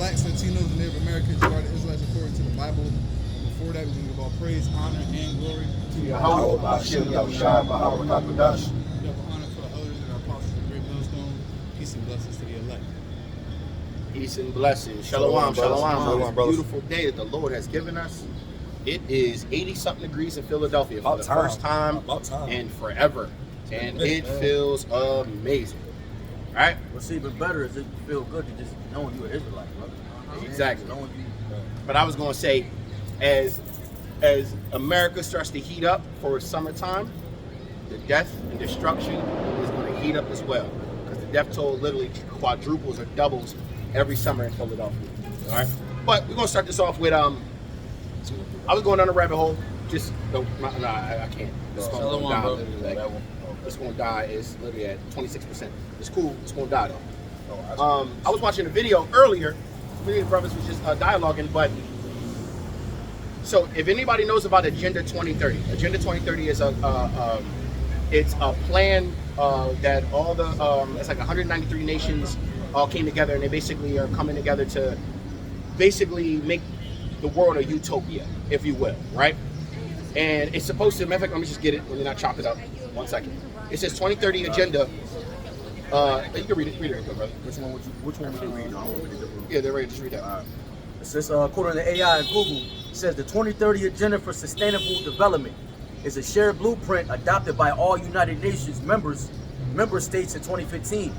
blacks, Latinos, and Native Americans, you are the Israelites according to the Bible. Before that, we give all praise, honor, and glory to Yahweh. Bashem Yahushua Bahawah Kakodash. Double honor for the elders and our apostles of the Great Millstone. Peace and blessings to the elect. Peace and blessings. Shalom, shalom. Beautiful day that the Lord has given us. It is 80-something degrees in Philadelphia for the first time and forever. And it feels amazing. Right? What's even better is it feel good to just knowing you're an Israelite, brother. Exactly. Knowing you. But I was going to say, as America starts to heat up for summertime, the death and destruction is going to heat up as well. Because the death toll literally quadruples or doubles every summer in Philadelphia. All right? But we're going to start this off with, I was going down a rabbit hole. Just, no, I can't. This one's going to die. Literally. It's going to die. It's literally at 26%. It's cool. It's going to die, though. I was watching a video earlier. Me and the brothers was just dialoguing, but so if anybody knows about Agenda 2030, Agenda 2030 is it's a plan that all the it's like 193 nations all came together, and they basically are coming together to basically make the world a utopia, if you will, right? And it's supposed to, matter of fact, let me just get it, let me not chop it up. 1 second. It says 2030 Agenda. You can read it real quick, brother. Which one would you read? Yeah, they're ready. Just read that. It says, according to AI and Google, it says the 2030 Agenda for Sustainable Development is a shared blueprint adopted by all United Nations member states in 2015.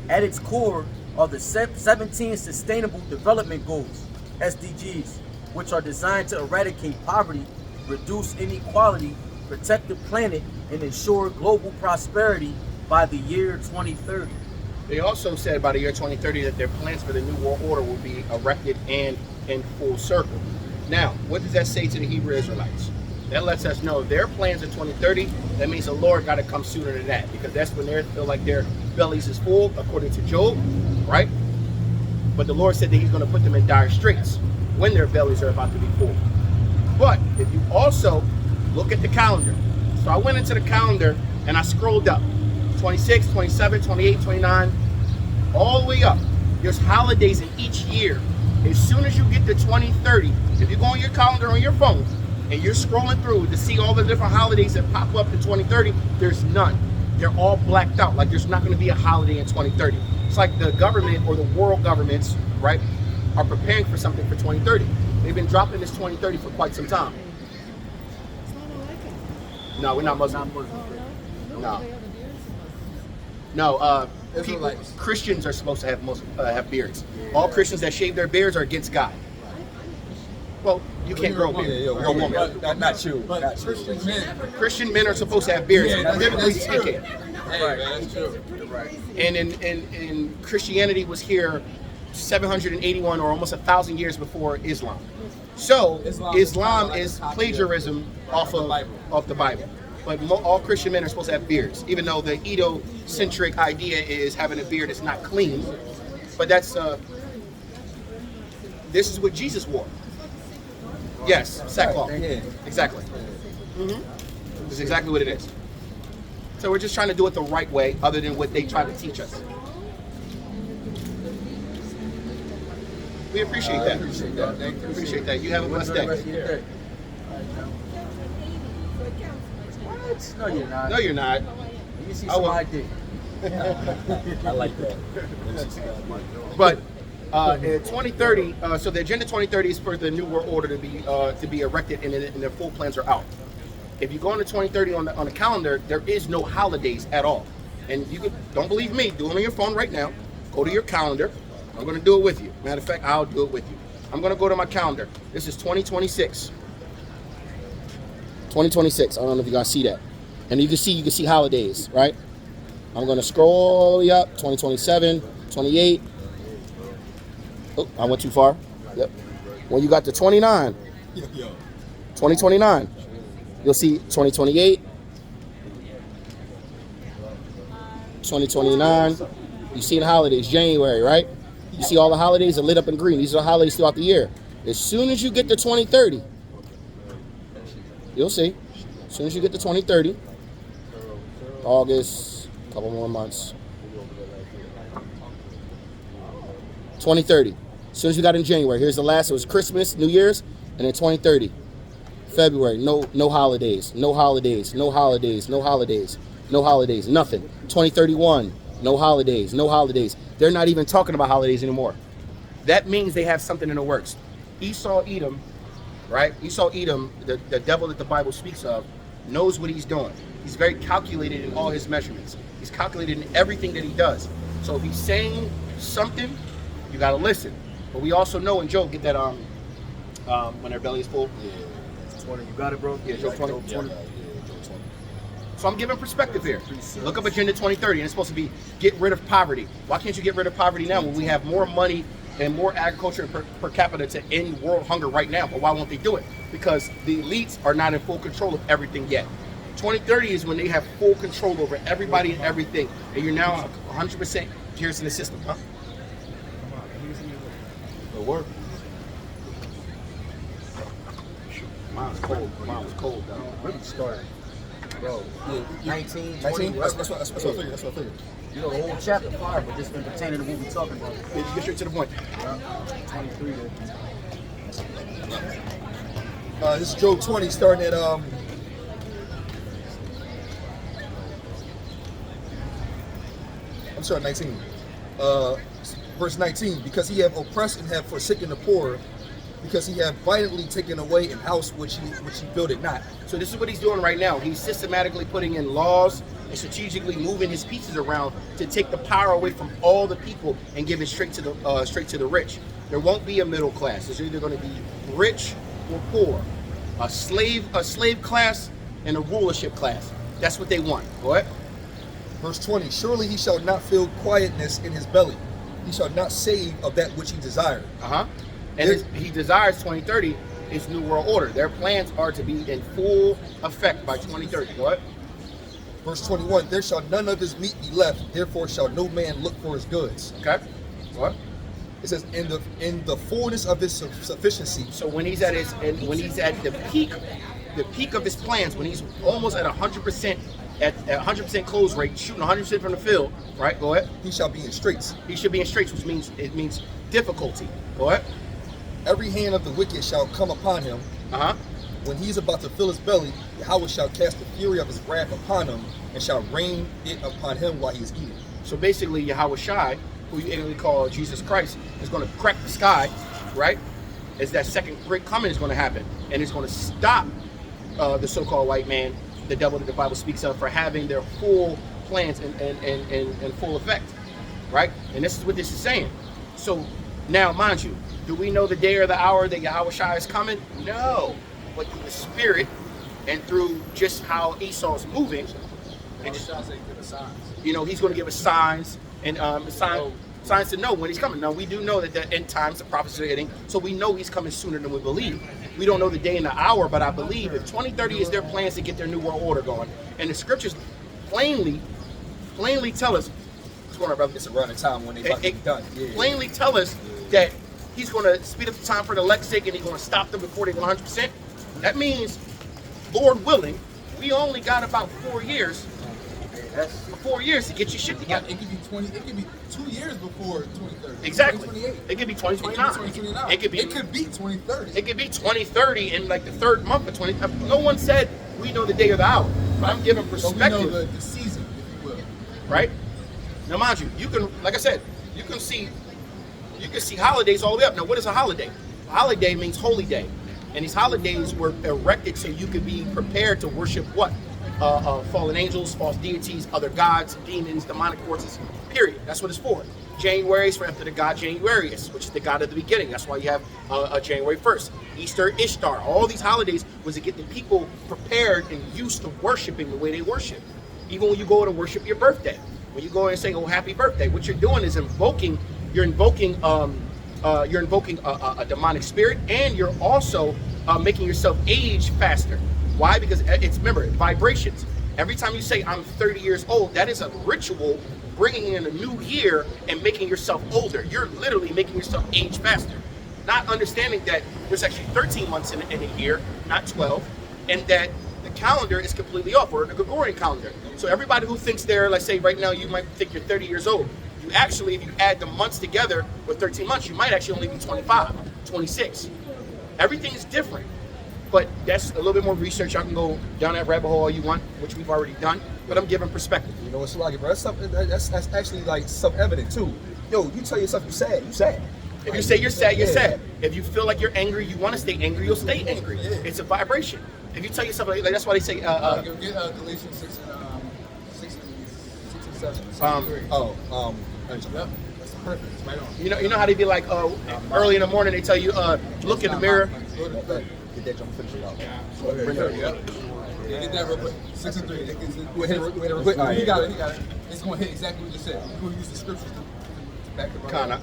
At its core are the 17 Sustainable Development Goals, SDGs, which are designed to eradicate poverty, reduce inequality, protect the planet, and ensure global prosperity by the year 2030. They also said by the year 2030 that their plans for the New World Order will be erected and in full circle. Now, what does that say to the Hebrew Israelites? That lets us know their plans in 2030, that means the Lord got to come sooner than that, because that's when they feel like their bellies is full, according to Job, right? But the Lord said that he's going to put them in dire straits when their bellies are about to be full. But if you also look at the calendar, so I went into the calendar and I scrolled up. 26, 27, 28, 29, all the way up. There's holidays in each year. As soon as you get to 2030, if you go on your calendar on your phone and you're scrolling through to see all the different holidays that pop up in 2030, there's none. They're all blacked out. Like there's not going to be a holiday in 2030. It's like the government or the world governments, right, are preparing for something for 2030. They've been dropping this 2030 for quite some time. No, we're not Muslim. No, Christians are supposed to have beards. All Christians that shave their beards are against God. Well, you can't grow a beard. You're a woman. Not you. But Christian men are supposed to have beards. Biblically speaking. Hey, man, that's true. Right. And in Christianity was here 781 or almost 1,000 years before Islam. So Islam is plagiarism off the Bible. But all Christian men are supposed to have beards, even though the Edo-centric idea is having a beard that's not clean. But that's this is what Jesus wore. Yes, sackcloth. Exactly. That's exactly what it is. So we're just trying to do it the right way, other than what they try to teach us. We appreciate that. Appreciate that. You have a blessed day. No, you're not. No, you're not. You see some ID. I like that. But in 2030, so the Agenda 2030 is for the New World Order to be erected, and their full plans are out. If you go into 2030 on the calendar, there is no holidays at all. And you don't believe me, do it on your phone right now. Go to your calendar. I'm going to do it with you. Matter of fact, I'll do it with you. I'm going to go to my calendar. This is 2026. 2026. I don't know if you guys see that. And you can see holidays, right? I'm going to scroll all the way up. 2027, 28. Oh, I went too far. Yep. When you got to 29, 2029, you'll see 2028, 2029. You see the holidays, January, right? You see all the holidays are lit up in green. These are the holidays throughout the year. As soon as you get to 2030, you'll see. As soon as you get to 2030, August, a couple more months. 2030. As soon as we got in January, here's the last. It was Christmas, New Year's, and then 2030. February, no holidays, no holidays, no holidays, no holidays, no holidays, nothing. 2031, no holidays, no holidays. They're not even talking about holidays anymore. That means they have something in the works. Esau, Edom, right? Esau, Edom, the devil that the Bible speaks of, knows what he's doing. He's very calculated in all his measurements. He's calculated in everything that he does. So if he's saying something, you gotta listen. But we also know, and Joe, get that when their belly is full. Yeah. 20. You got it, bro? Yeah, Joe 20. Yeah, Joe 20. So I'm giving perspective here. Look up Agenda 2030, and it's supposed to be get rid of poverty. Why can't you get rid of poverty now when we have more money and more agriculture per capita to end world hunger right now? But why won't they do it? Because the elites are not in full control of everything yet. 2030 is when they have full control over everybody and everything, and you're now 100% adherence in the system. Huh? It'll work. Mine's cold. Mine was cold, though. Really started. Bro, 19, 19? 20, That's what I figured. That's what I figured. You know, the whole chapter 5, but just been pertaining to what we're talking about. Get straight to the point. 23 there. This is Job 20, starting at I'm sorry, 19. Verse 19. Because he have oppressed and have forsaken the poor, because he have violently taken away an house which he builded not. So this is what he's doing right now. He's systematically putting in laws and strategically moving his pieces around to take the power away from all the people and give it straight to the rich. There won't be a middle class. There's either going to be rich or poor, a slave class and a rulership class. That's what they want. Go ahead. Verse 20. Surely he shall not feel quietness in his belly. He shall not save of that which he desired. And he desires 2030 is New World Order. Their plans are to be in full effect by 2030. Go ahead. Verse 21, there shall none of his meat be left, therefore shall no man look for his goods. Okay. What? It says, in the fullness of his sufficiency. So when he's at the peak of his plans, when he's almost at 100%, at 100% close rate, shooting 100% from the field, right? Go ahead. He shall be in straits. He should be in straits, which means difficulty. Go ahead. Every hand of the wicked shall come upon him. When he is about to fill his belly, Yahweh shall cast the fury of his wrath upon him, and shall rain it upon him while he is eating. So basically, Yahweh Shai, who you ignorantly call Jesus Christ, is going to crack the sky, right? As that second great coming is going to happen, and it's going to stop the so-called white man, the devil that the Bible speaks of, for having their full plans in full effect, right? And this is what this is saying. So now, mind you, do we know the day or the hour that Yahweh Shai is coming? No. But through the spirit and through just how Esau's moving, and just, you know, he's going to give us signs and signs to know when he's coming. Now, we do know that the end times, the prophecies are hitting, so we know he's coming sooner than we believe. We don't know the day and the hour, but I believe if 2030 is their plans to get their New World Order going, and the scriptures plainly tell us, what's going on, brother? It's around the time when they about to be done. Plainly tell us that he's going to speed up the time for the elect's sake, and he's going to stop them before they go 100%. That means, Lord willing, we only got about 4 years. 4 years to get your shit together. It could be 20. It could be 2 years before 2030. Exactly. 2028. It could be 2029. It could be 2030. It could be 2030 in like the third month of 20. No one said we know the day or the hour, but I'm giving perspective. So we know the season, if you will. Right? Now, mind you, you can, like I said, you can see holidays all the way up. Now, what is a holiday? A holiday means holy day. And these holidays were erected so you could be prepared to worship what? Fallen angels, false deities, other gods, demons, demonic forces, period. That's what it's for. January is for after the god Januarius, which is the god of the beginning. That's why you have January 1st. Easter, Ishtar. All these holidays was to get the people prepared and used to worshiping the way they worship. Even when you go to worship your birthday. When you go and say, oh, happy birthday, what you're doing is you're invoking a demonic spirit, and you're also making yourself age faster. Why? Because remember, vibrations. Every time you say I'm 30 years old, that is a ritual bringing in a new year and making yourself older. You're literally making yourself age faster. Not understanding that there's actually 13 months in a year, not 12, and that the calendar is completely off, or the Gregorian calendar. So everybody who thinks they're, let's say right now, you might think you're 30 years old. You actually, if you add the months together with 13 months, you might actually only be 25, 26. Everything is different. But that's a little bit more research. Y'all can go down that rabbit hole all you want, which we've already done. But I'm giving perspective. You know what's like, bro? That's actually like self-evident too. Yo, you tell yourself you sad, you sad. If you say you're sad, you're Yeah. sad. If you feel like you're angry, you want to stay angry, you'll stay angry. Yeah. It's a vibration. If you tell yourself, like that's why they say, Get Galatians 6 and 7. Yep. That's perfect. It's right on. you know how they be like, early in the morning they tell you, look in the mirror. Get that jump, finish it out. Bring it up. Yep. Yeah, get that real quick. 6 and 3. It gets it. Wait, real quick. He got it. It's going to hit exactly what you said. You're going to use the scriptures to back it up. Kinda.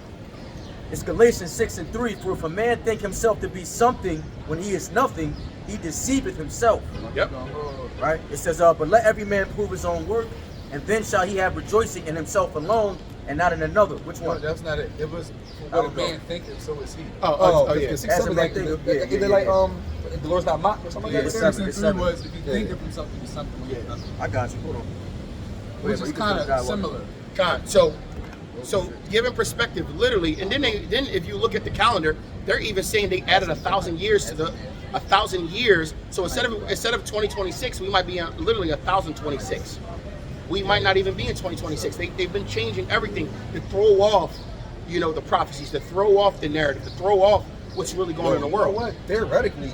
It's Galatians 6 and 3. For if a man think himself to be something when he is nothing, he deceiveth himself. Yep. Right? It says, but let every man prove his own work, and then shall he have rejoicing in himself alone, and not in another. Which No, one? that's not it. It was How what a it go? man thinketh, so is he. Oh, yeah. Six, As seven, in like, like they're yeah, like yeah. the Lord's not mocked or something Yeah, like it's that. 6 and 3 seven. was if you think Yeah. of himself to be something when he's nothing. I got you. Hold on. Which is kind of similar. So giving perspective, literally, and then if you look at the calendar, they're even saying they added 1,000 years to the 1,000 years. So instead of 2026, we might be on literally 1,026. We might not even be in 2026. They've been changing everything to throw off, the prophecies, to throw off the narrative, to throw off what's really going on in the world. You know what? Theoretically,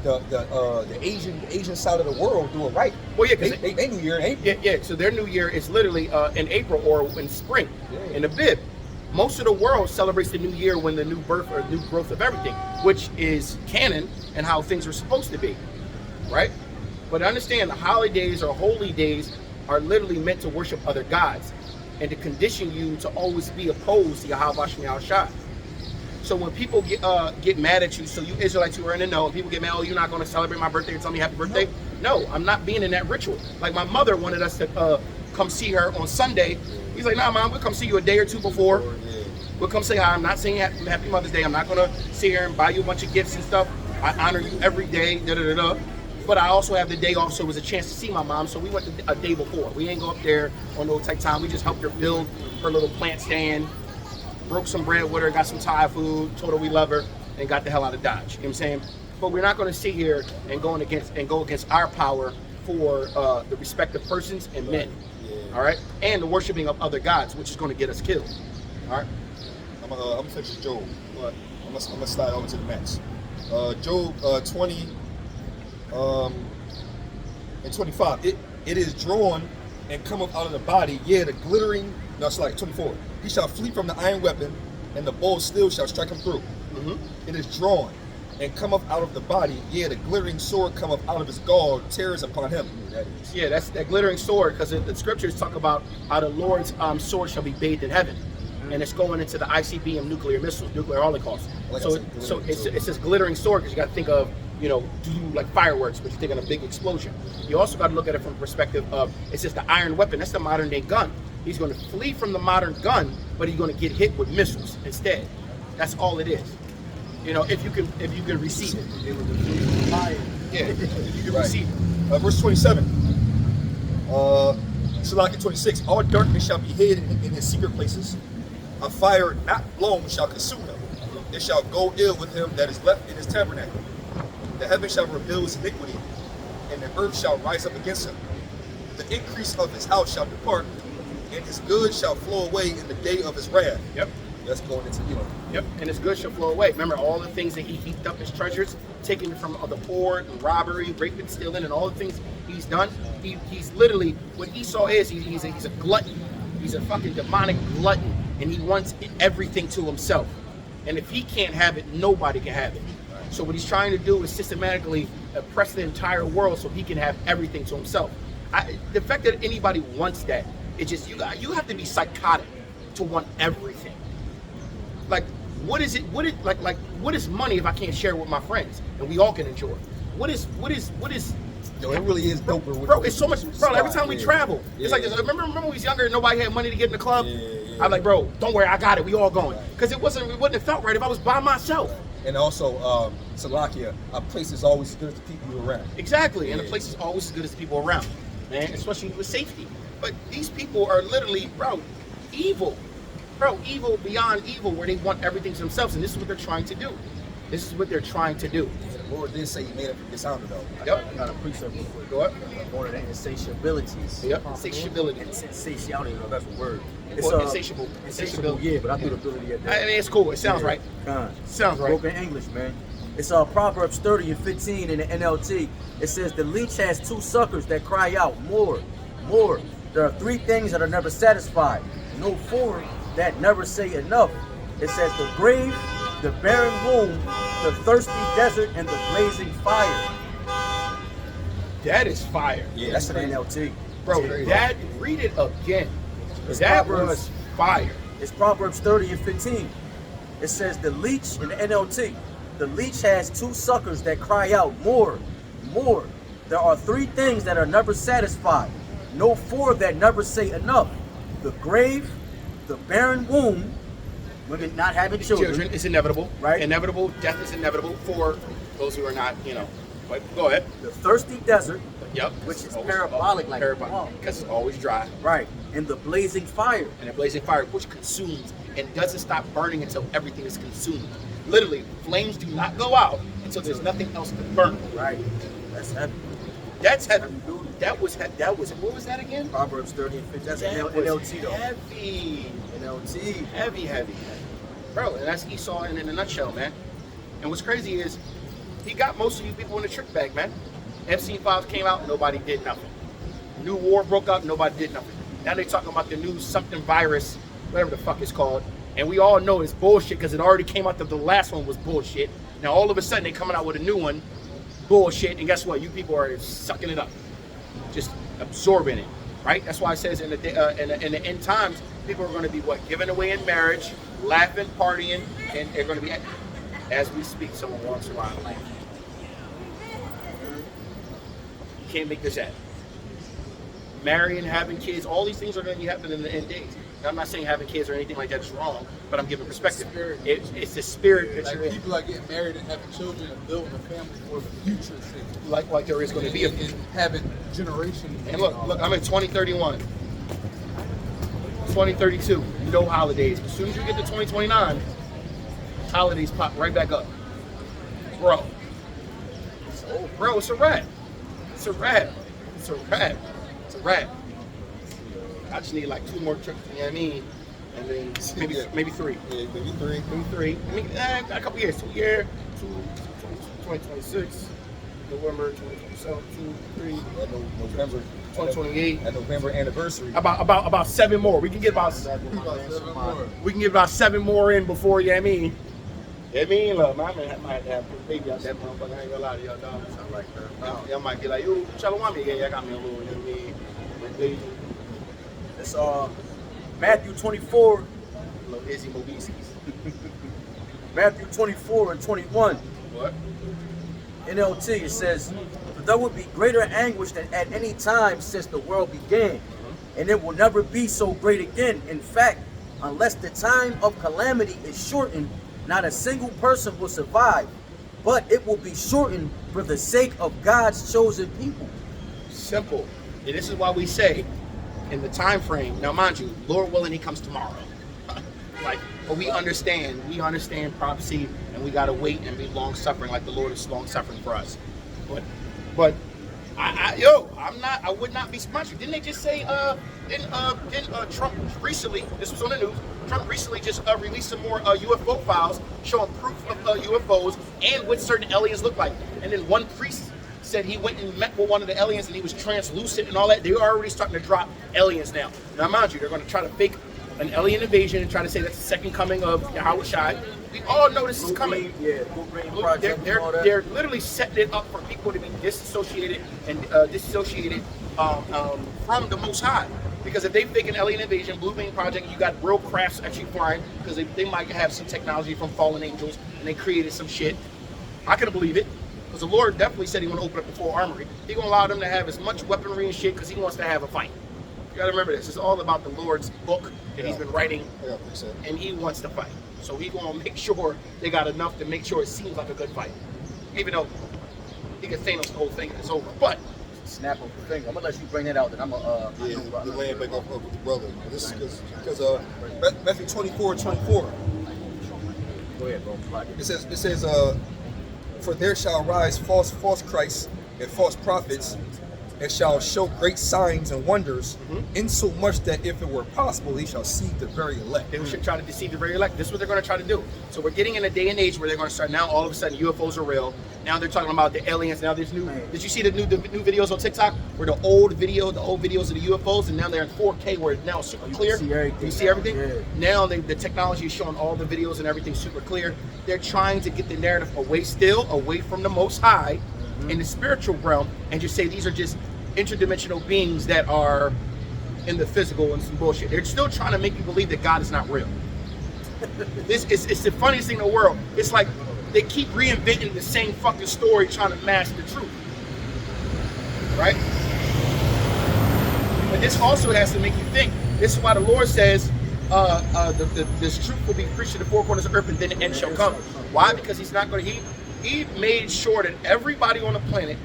the Asian side of the world do it right. Well, yeah, 'cause they New Year in April. Yeah. So their New Year is literally in April or in spring, Yeah. in the Bib. Most of the world celebrates the New Year when the new birth or new growth of everything, which is canon and how things are supposed to be, right? But understand the holidays or holy days are literally meant to worship other gods and to condition you to always be opposed to Yahweh Shem Yahushua. So when people get mad at you, so you Israelites who are in the know, and people get mad, oh, you're not going to celebrate my birthday or tell me happy birthday? No, I'm not being in that ritual. Like my mother wanted us to come see her on Sunday. He's like, nah, Mom, we'll come see you a day or two before. We'll come say hi. I'm not saying happy Mother's Day. I'm not going to sit here and buy you a bunch of gifts and stuff. I honor you every day, da-da-da-da. But I also have the day off, so it was a chance to see my mom. So we went a day before. We ain't go up there on no type time. We just helped her build her little plant stand, broke some bread with her, got some Thai food, told her we love her, and got the hell out of Dodge. You know what I'm saying? But we're not going to sit here and go against our power for the respect of persons and men. All right? And the worshiping of other gods, which is going to get us killed. All right? I'm gonna finish Job. I'm gonna slide over to the next. Job 20 and 25. It is drawn and cometh out of the body, the glittering. No, it's like 24. He shall flee from the iron weapon, and the bow still shall strike him through. It is drawn and cometh out of the body, the glittering sword cometh out of his gall, tears upon him. That is. Yeah, that's that glittering sword, because the scriptures talk about how the Lord's sword shall be bathed in heaven. And it's going into the ICBM nuclear missiles, nuclear holocaust. Like So I said, it's this glittering sword, because you got to think of, do like fireworks, but you're thinking a big explosion. You also got to look at it from the perspective of, it's just the iron weapon. That's the modern day gun. He's going to flee from the modern gun, but he's going to get hit with missiles instead. That's all it is. If you can receive it. Yeah, if you can Right. receive it. Verse 27. Salaki 26. All darkness shall be hid in his secret places. A fire not blown shall consume him. It shall go ill with him that is left in his tabernacle. The heaven shall reveal his iniquity, and the earth shall rise up against him. The increase of his house shall depart, and his goods shall flow away in the day of his wrath. Yep. That's going into, Yep, and his goods shall flow away. Remember all the things that he heaped up his treasures, taken from the poor and robbery, raping, stealing, and all the things he's done. He's literally, what Esau is, he's a glutton. He's a fucking demonic glutton, and he wants everything to himself. And if he can't have it, nobody can have it. So what he's trying to do is systematically oppress the entire world so he can have everything to himself. The fact that anybody wants that, it's just, you have to be psychotic to want everything. Like, what is money if I can't share it with my friends and we all can enjoy it? What is Yo, it really is dope, bro, it's so much, bro, every time we travel, it's like Yeah. this. Remember when we was younger and nobody had money to get in the club? Yeah. I'm like, bro, don't worry, I got it, we all going. Because it wouldn't have felt right if I was by myself. And also, Salakia, a place is always as good as the people you're around. Exactly, and the Yeah. place is always as good as the people around, man, especially with safety. But these people are literally, bro, evil. bro, evil beyond evil, where they want everything to themselves, and this is what they're trying to do. This is what they're trying to do. The Lord did say He made it from dishonor, though. Yep. I got a precept before. Go up. One of the insatiabilities. Yep. Insatiability. Insatiality, no, that's a word. Well, insatiable. Insatiable, yeah, but I threw the ability at that. I mean, it's cool. It sounds right. Sounds right. Broken English, man. It's Proverbs 30 and 15 in the NLT. It says, the leech has two suckers that cry out, more, more. There are three things that are never satisfied. No four that never say enough. It says the grave, the barren womb, the thirsty desert, and the blazing fire. That is fire. Yeah, That's an NLT. Bro, crazy. that, read it again. It's That Proverbs- was fire. It's Proverbs 30 and 15. It says the leech in the NLT. The leech has two suckers that cry out, more, more. There are three things that are never satisfied. No four that never say enough. The grave, the barren womb, women not having children. Is inevitable. Right. Inevitable. Death is inevitable for those who are not, But go ahead. The thirsty desert, Yep. which is Always- parabolic, like parabolic, because it's always dry. right, and the blazing fire. And a blazing fire, which consumes and doesn't stop burning until everything is consumed. Literally, flames do not go out until there's nothing else to burn. Right, that's heavy. That's heavy. That was what was that again? Proverbs 30 and 15. That's That an was NLT though. heavy. NLT. Heavy. Bro, and that's Esau in a nutshell, man. And what's crazy is he got most of you people in the trick bag, man. Epstein files came out, nobody did nothing. New war broke out, nobody did nothing. Now they talking about the new something virus, whatever the fuck it's called. And we all know it's bullshit because it already came out that the last one was bullshit. Now all of a sudden they coming out with a new one, bullshit. And guess what? You people are sucking it up, just absorbing it, right? That's why it says in the end times, people are going to be what? Given away in marriage, laughing, partying, and they're going to be, as we speak, someone walks around laughing. You can't make this happen. Marrying, having kids, all these things are going to be happening in the end days. Now, I'm not saying having kids or anything like that is wrong, but I'm giving perspective. It's the spirit that you're Like in. people are getting married and having children and building a family for the future sake. Like there is going to be a and having generations. And look, I'm in 2031, 2032, no holidays. As soon as you get to 2029, holidays pop right back up. Bro, it's a wrap. It's a wrap. It's a wrap. It's a wrap. I just need like 2 more trips, you know what I mean? And then maybe 3. Yeah, maybe 3. Maybe 3. I mean, a couple years. 2 years, 2026, November 2027, 2, 3, At November. 2028. At November anniversary. About 7 more. We can get about 7 more in before, you know what I mean? Yeah, I mean, look, my man might have a baby out that motherfucker. I ain't gonna lie to y'all, dog. Something like that. Y'all might be like, yo, Shalom, yeah, I got me a little, you know what I mean? Baby, It's Matthew 24, little Izzy Mobises. Matthew 24 and 21. What? NLT, it says, "For there will be greater anguish than at any time since the world began, and it will never be so great again. In fact, unless the time of calamity is shortened, not a single person will survive, but it will be shortened for the sake of God's chosen people." Simple. And this is why we say, in the time frame, now mind you, Lord willing, he comes tomorrow. But we understand prophecy, and we gotta wait and be long suffering, like the Lord is long suffering for us. But I would not be surprised. Didn't they just say didn't Trump recently, this was on the news, Trump recently just released some more UFO files showing proof of UFOs and what certain aliens look like. And then one priest said he went and met with one of the aliens and he was translucent and all that. They're already starting to drop aliens now. Now mind you, they're going to try to fake an alien invasion and try to say that's the second coming of Yahweh Shai. We all know this is coming. Yeah, Blue Green Project and all that. They're literally setting it up for people to be disassociated and from the Most High. Because if they fake an alien invasion, Blue Green Project, you got real crafts actually flying because they might have some technology from fallen angels and they created some shit. I couldn't believe it. Because the Lord definitely said he want to open up the full armory. He going to allow them to have as much weaponry and shit because he wants to have a fight. You got to remember this. It's all about the Lord's book that he's been writing, and he wants to fight. So he's going to make sure they got enough to make sure it seems like a good fight. Even though he can Thanos the whole thing and it's over. But snap of the finger. I'm gonna let you bring that out. Then I'm gonna Yeah, the land back up with the brother. This is because Matthew 24:24. Go ahead, bro. It says, for there shall rise false Christs and false prophets, and shall show great signs and wonders, insomuch that if it were possible, they shall see the very elect. They should try to deceive the very elect. This is what they're going to try to do. So we're getting in a day and age where they're going to start now. All of a sudden, UFOs are real. Now they're talking about the aliens. Now there's new. Did you see the new videos on TikTok where the old videos of the UFOs, and now they're in 4K where it's now super clear. You see everything. Yeah. Now the technology is showing all the videos and everything super clear. They're trying to get the narrative away from the Most High in the spiritual realm, and just say these are just interdimensional beings that are in the physical and some bullshit. They're still trying to make you believe that God is not real. It's the funniest thing in the world. It's like they keep reinventing the same fucking story trying to mask the truth. Right? But this also has to make you think. This is why the Lord says this truth will be preached to the four corners of earth, and then the end shall come. Why? Because he's not going to, he made sure that everybody on the planet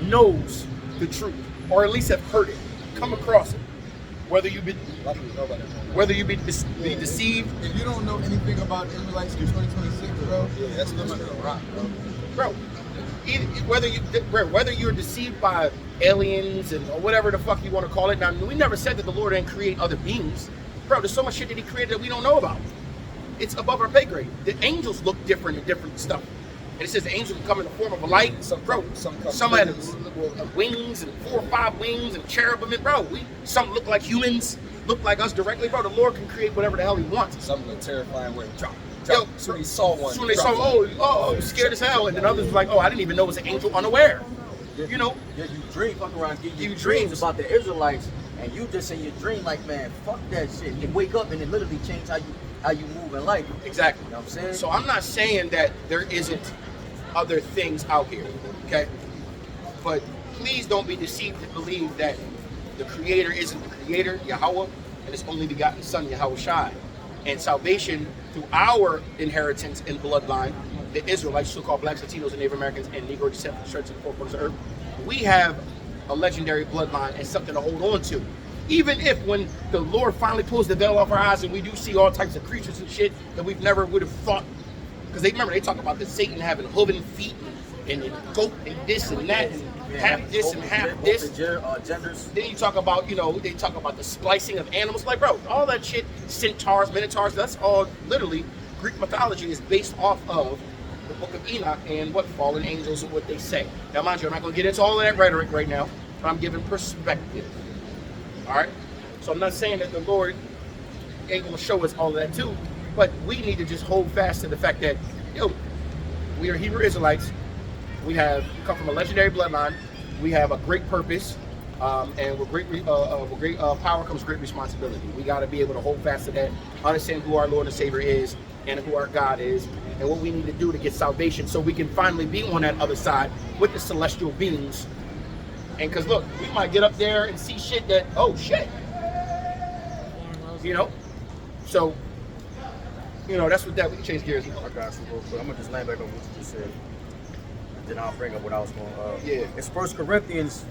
knows the truth, or at least have heard it, come across it. Whether you be deceived. If you don't know anything about Israelites in 2026, bro, Yeah, that's you're gonna rock, bro. Whether you're deceived by aliens and or whatever the fuck you want to call it. Now, we never said that the Lord didn't create other beings. Bro, there's so much shit that he created that we don't know about. It's above our pay grade. The angels look different in different stuff. And it says the angel can come in the form of a light. Some had wings and 4 or 5 wings and cherubim. Bro, some look like humans, look like us directly. Bro, the Lord can create whatever the hell he wants. Some of the terrifying way. Drop. Yo, So he saw one. So they saw, oh, scared as hell. And then others were like, oh, I didn't even know it was an angel unaware. You know? Yeah, you dream, fuck around, give you You dreams dreams. about the Israelites, and you just in your dream like, man, fuck that shit. You wake up and it literally change how you move in life. Exactly. You know what I'm saying? So I'm not saying that there isn't other things out here, okay? But please don't be deceived to believe that the Creator isn't the Creator, Yahweh, and His only begotten Son, Yahweh Shai. And salvation through our inheritance and bloodline, the Israelites, so-called blacks, Latinos, and Native Americans, and Negro descent from church in the four corners of earth, we have a legendary bloodline and something to hold on to. Even if when the Lord finally pulls the veil off our eyes and we do see all types of creatures and shit that we've never would have thought, because they talk about the Satan having hooven feet and goat and this and that and half this and half this. Genders. Then you talk about, they talk about the splicing of animals. Like, bro, all that shit, centaurs, minotaurs, that's all literally Greek mythology is based off of the book of Enoch and what fallen angels and what they say. Now, mind you, I'm not going to get into all of that rhetoric right now, but I'm giving perspective. All right? So I'm not saying that the Lord ain't going to show us all of that too, but we need to just hold fast to the fact that, we are Hebrew Israelites. We come from a legendary bloodline. We have a great purpose, and with great power comes great responsibility. We got to be able to hold fast to that, understand who our Lord and Savior is, and who our God is, and what we need to do to get salvation, so we can finally be on that other side with the celestial beings. And because look, we might get up there and see shit that, oh shit, So, that's what we can change gears. I got you real quick. I'm gonna just land back on what you just said. Then I'll bring up what I was going to. Yeah. It's 1 Corinthians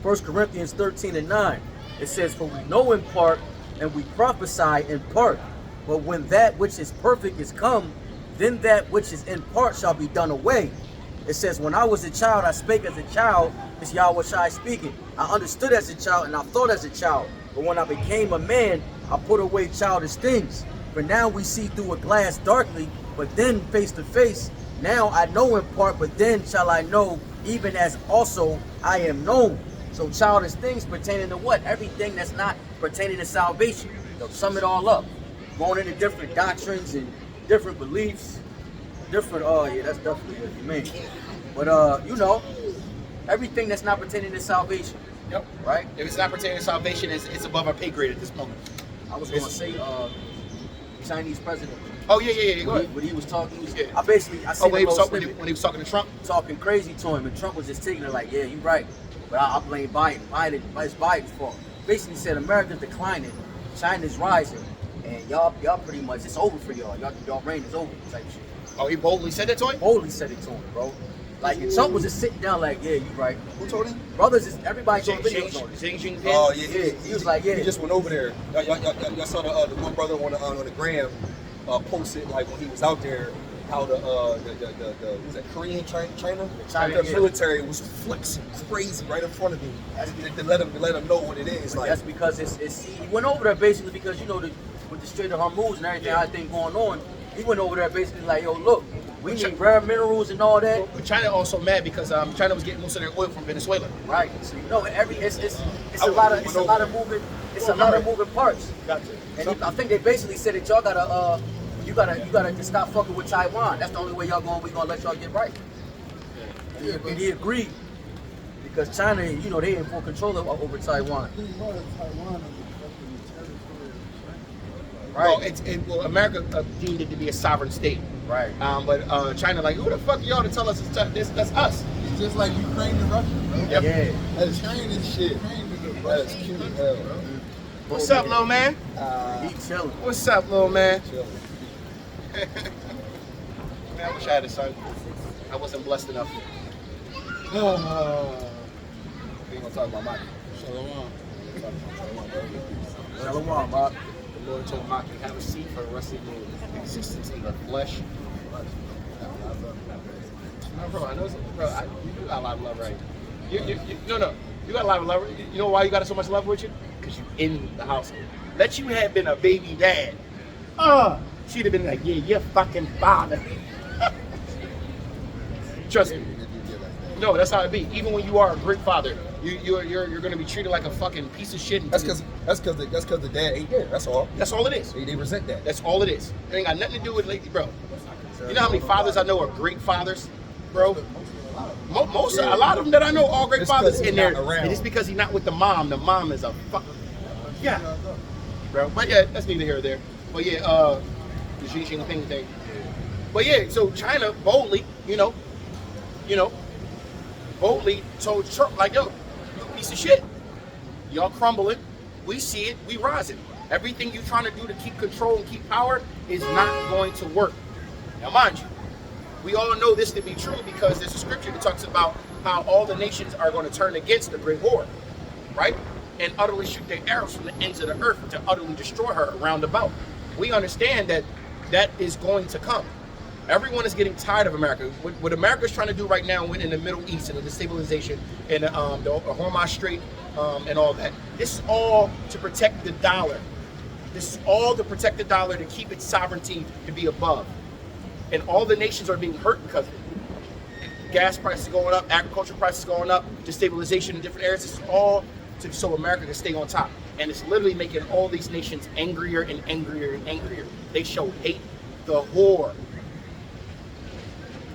13:9. It says, "For we know in part, and we prophesy in part. But when that which is perfect is come, then that which is in part shall be done away." It says, "When I was a child, I spake as a child." It's Yahweh Shai speaking. "I understood as a child, and I thought as a child. But when I became a man, I put away childish things. For now we see through a glass darkly, but then face to face. Now I know in part, but then shall I know, even as also I am known." So childish things pertaining to what? Everything that's not pertaining to salvation. They'll sum it all up. Going into different doctrines and different beliefs. Different, that's definitely what you mean. But, everything that's not pertaining to salvation. Yep. Right? If it's not pertaining to salvation, it's above our pay grade at this moment. I was going to say, Chinese president. Oh, yeah. Go ahead. When he was talking, Yeah. I seen when he was snippet. when he was talking to Trump? Talking crazy to him, and Trump was just taking it like, yeah, you're right. But I blame Biden. It's Biden's fault. Basically said America's declining, China's rising, and y'all pretty much, it's over for y'all. Y'all reign is over type shit. Oh, he boldly said that to him? Boldly said it to him, bro. Like, and Trump was just sitting down like, yeah, you right. Who told him? Brothers, is everybody Xi doing videos on it. Jinping. Oh yeah, He was like, yeah. He just went over there. Y'all saw the one brother on the gram posted like when he was out there how the was that Korean China China, the yeah. military was flexing crazy right in front of him to let him know what it is. Like That's because he went over there basically because, you know, with the Strait of Hormuz and everything, everything going on, he went over there basically like, yo, look, we need rare minerals and all that. But China also mad because China was getting most of their oil from Venezuela. Right. So you know, it's a lot of moving parts. Gotcha. And I think they basically said that y'all gotta you gotta just stop fucking with Taiwan. That's the only way we gonna let y'all get right. And he agreed because China, you know, they in full control over Taiwan. Well, well, America deemed it to be a sovereign state. Right. But China, like, who the fuck y'all to tell us that's us? It's just like Ukraine and Russia, bro. Yep. Yeah. that is Ukraine is shit. Ukraine is a That's Russian cute as country, hell. bro. What's up, little man? He chilling. What's up, little man? Chill. Man, I wish I had a son. I wasn't blessed enough. We ain't gonna talk about Maki. Shalom. Shalom, Bob. The Lord told Maki, have a seat for the rest of your existence in the flesh. No, bro, I know, bro, you got a lot of love, right? No, you got a lot of love. You know why you got so much love with you? Because you in the household. Let you have been a baby dad. She'd have been like, yeah, you're fucking father. Trust me. No, that's how it be. Even when you are a great father, you're gonna be treated like a fucking piece of shit. That's because the dad ain't there. That's all. That's all it is. They resent that. That's all it is. It ain't got nothing to do with lady, bro. You know how many fathers I know are great fathers, bro? A lot of them that I know are great It's fathers 'cause he's in there. not around. And it's because he's not with the mom. The mom is a fuck. Yeah, bro. But yeah, that's neither here or there. But yeah, the Xi Jinping thing. But yeah, so China boldly, boldly told Trump, like, yo, you piece of shit. Y'all crumbling. We see it. We rising. Everything you're trying to do to keep control and keep power is not going to work. Now, mind you, we all know this to be true because there's a scripture that talks about how all the nations are going to turn against the great war, right? And utterly shoot their arrows from the ends of the earth to utterly destroy her round about. We understand that that is going to come. Everyone is getting tired of America. What America's trying to do right now in the Middle East and the destabilization and the Hormuz Strait and all that. This is all to protect the dollar. This is all to protect the dollar, to keep its sovereignty to be above. And all the nations are being hurt because of it. Gas prices going up, agriculture prices going up, destabilization in different areas. This is all so America can stay on top. And it's literally making all these nations angrier and angrier and angrier. They show hate the whore.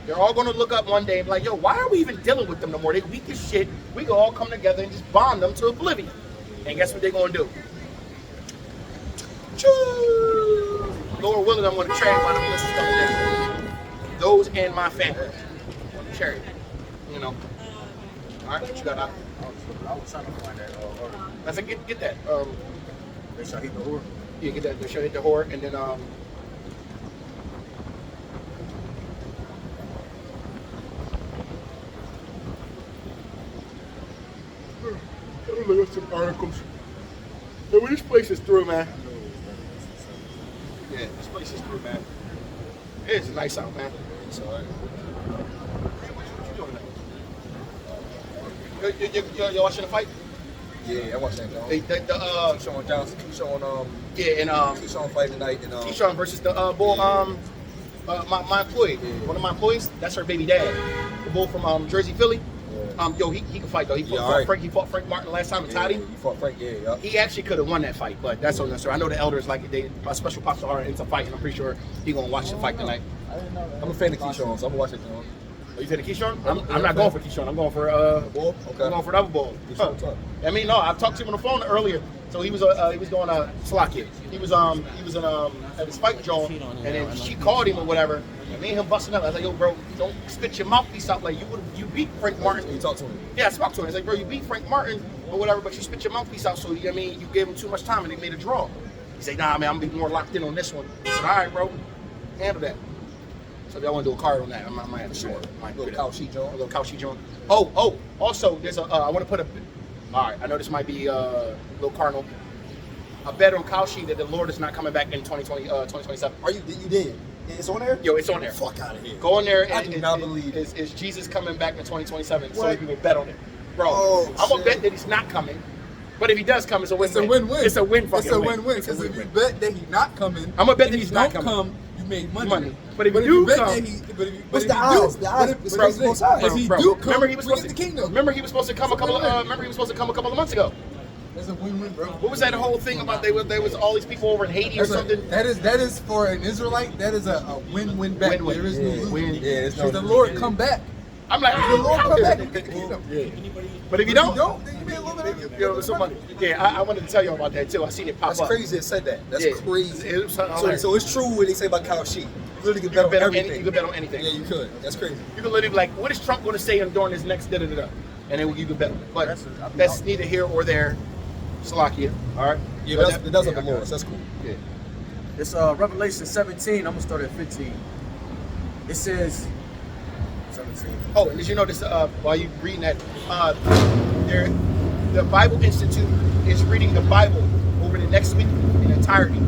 They're all going to look up one day and be like, yo, why are we even dealing with them no more? They weak as shit. We can all come together and just bomb them to oblivion. And guess what they're going to do? Choo! Lord willing, I'm going to train one of them coming down. Those and my family. On the chariot. You know. All right, what you got? I was trying to find that. I said, get that. They shall hit the whore. Yeah, get that. They should hit the whore. And then, look at some articles. Hey, well, this place is through, man. Yeah, this place is through, man. It's nice out, man. It's all right. What you doing now? You watching the fight? Yeah, I watched that. Keyshawn Johnson, Keyshawn fight tonight, and Keyshawn versus the bull. My employee, one of my employees. That's her baby dad, the bull from Jersey, Philly. Yo, he can fight though. He fought Frank Martin last time and tied him. He fought Frank, yeah. He actually could have won that fight, but that's on the story. I know the elders my special pops are into fighting. I'm pretty sure he gonna watch the fight tonight. I'm a fan of Keyshawn, so I'm gonna watch it. Are you fan of Keyshawn? I'm not going for Keyshawn. I'm going for Bull? Okay. I'm going for another bull. Keyshawn, I mean, no, I talked to him on the phone earlier. So he was going Slovakia. He was at his fight Joan, and then she called him or whatever. And me and him busting up. I was like, yo, bro, don't spit your mouthpiece out like you beat Frank Martin. You talked to him? Yeah, I spoke to him. He's like, bro, you beat Frank Martin or whatever, but you spit your mouthpiece out. So you gave him too much time and they made a draw. He said, nah, man, I'm gonna be more locked in on this one. I said, all right, bro, handle that. So if y'all want to do a card on that, I might have to Sure. might Little do that. cow sheet joint. A little cow sheet joint. Oh, also, there's a, I want to put a, all right, I know this might be a little cardinal. A bet on cow sheet that the Lord is not coming back in 2027. Are you did? It's on there? Yo, it's on there. Fuck out of here. Go on there. I do not believe it. Is Jesus coming back in 2027? So What? many people bet on it. Bro, Oh, I'm going to shit. bet that he's not coming. But if he does come, it's a It's a win-win. win-win. It's a win fucking It's a win. win-win. It's a Because if you win-win. bet that he's not coming, I'm gonna bet and that he he's not don't coming. come, you made money. Money. But if you do bet come- that he, but if you, What's but the if you odds? do, The but odds if, is but if, both sides. if he Bro, do come, remember he was we supposed get to the kingdom. Remember he was supposed to come a couple. Remember he was supposed to come a couple of months ago. That's a win-win, bro. What was that whole thing about? There was all these people over in Haiti or something. That is for an Israelite. That is a win-win bet. Win-win. There is no lose. Win. Yeah, there's no Should the Lord come back? I'm like, If the Lord how come is back, it? we get the kingdom. But if you If don't, you don't, then you made a little bit of yo, somebody. Yeah, I wanted to tell you about that too. I seen it pop That's up. crazy it said that. That's Yeah. crazy. It was something So, hilarious. so it's true what they say about cow sheet. You literally can You bet can on bet on everything. you can bet on anything. Yeah, you could. That's crazy. You can literally be like, what is Trump going to say during his next da-da-da-da? And then you can bet on it. But that's neither here or there. Slovakia. All right? Yeah, But but that's up yeah, to Lawrence. That's cool. Yeah. It's Revelation 17. I'm gonna start at 15. It says 17. Oh, and did you notice while you reading that, the Bible Institute is reading the Bible over the next week in entirety.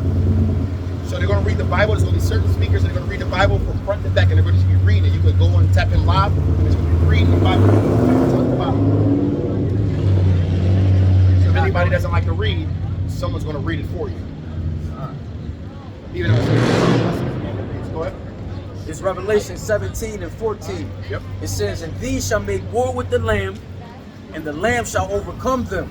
So they're going to read the Bible. There's going to be certain speakers that are going to read the Bible from front to back, and they're going to just be reading it. You could go and tap in live, and it's going to be reading the Bible. So if anybody doesn't like to read, someone's going to read it for you. Even though it's go ahead. It's Revelation 17 and 14. Yep. It says, and these shall make war with the Lamb, and the Lamb shall overcome them.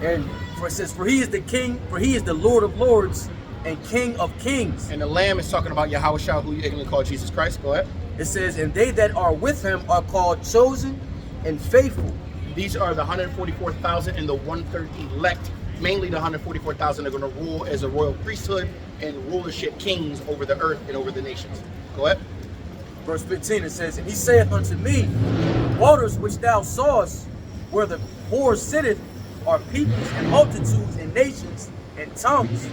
And for it says, for he is the King, for he is the Lord of lords and King of kings. And the Lamb is talking about Yahweh Shah, who you ignorantly call Jesus Christ. Go ahead. It says, and they that are with him are called chosen and faithful. These are the 144,000 and the 1/3 elect. Mainly the 144,000 are going to rule as a royal priesthood and rulership kings over the earth and over the nations. Go ahead. Verse 15, it says, and he saith unto me, waters which thou sawest, where the whore sitteth, are peoples and multitudes and nations and tongues.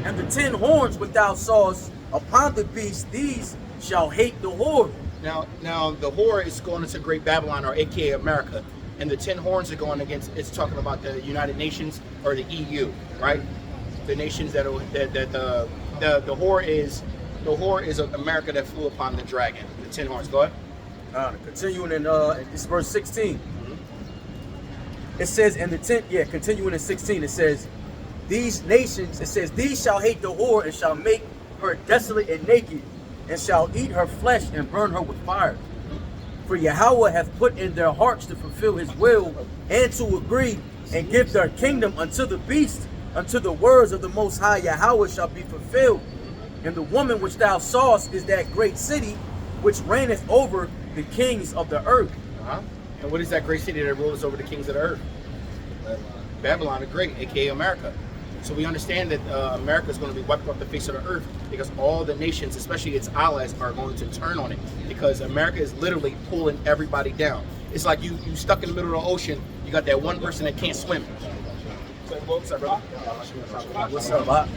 And the 10 horns which thou sawest upon the beast, these shall hate the whore. Now the whore is going into Great Babylon, or AKA America, and the 10 horns are going against. It's talking about the United Nations or the EU, right? The nations that the whore is. The whore is America that flew upon the dragon. The 10 horns. Go ahead. Continuing in it's verse 16. It says, and the 10, continuing in 16, it says, these nations, it says, these shall hate the whore and shall make her desolate and naked, and shall eat her flesh and burn her with fire. For Yahweh hath put in their hearts to fulfill his will and to agree and give their kingdom unto the beast, unto the words of the Most High Yahweh shall be fulfilled. And the woman which thou sawest is that great city which reigneth over the kings of the earth. And what is that great city that rules over the kings of the earth? Babylon the Great, aka America. So we understand that America is going to be wiped off the face of the earth because all the nations, especially its allies, are going to turn on it because America is literally pulling everybody down. It's like you stuck in the middle of the ocean. You got that one person that can't swim. What's up, brother? What's up, Bob?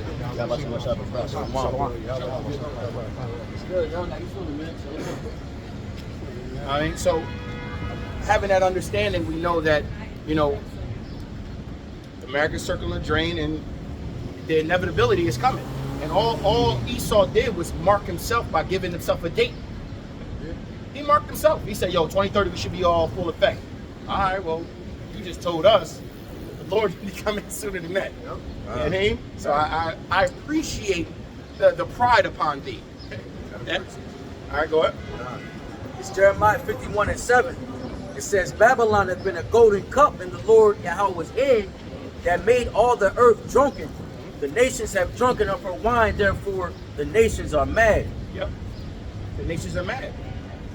I mean, so having that understanding, we know that, America's circling the drain and the inevitability is coming. And all Esau did was mark himself by giving himself a date. He marked himself. He said, yo, 2030, we should be all full effect. All right, well, you just told us the Lord will be coming sooner than that. You know what I mean? So I appreciate the pride upon thee. Yeah. All right, go ahead. It's Jeremiah 51 and 7. It says, Babylon hath been a golden cup in the Lord Yahweh's hand that made all the earth drunken. The nations have drunken of her wine, therefore the nations are mad. Yep. The nations are mad.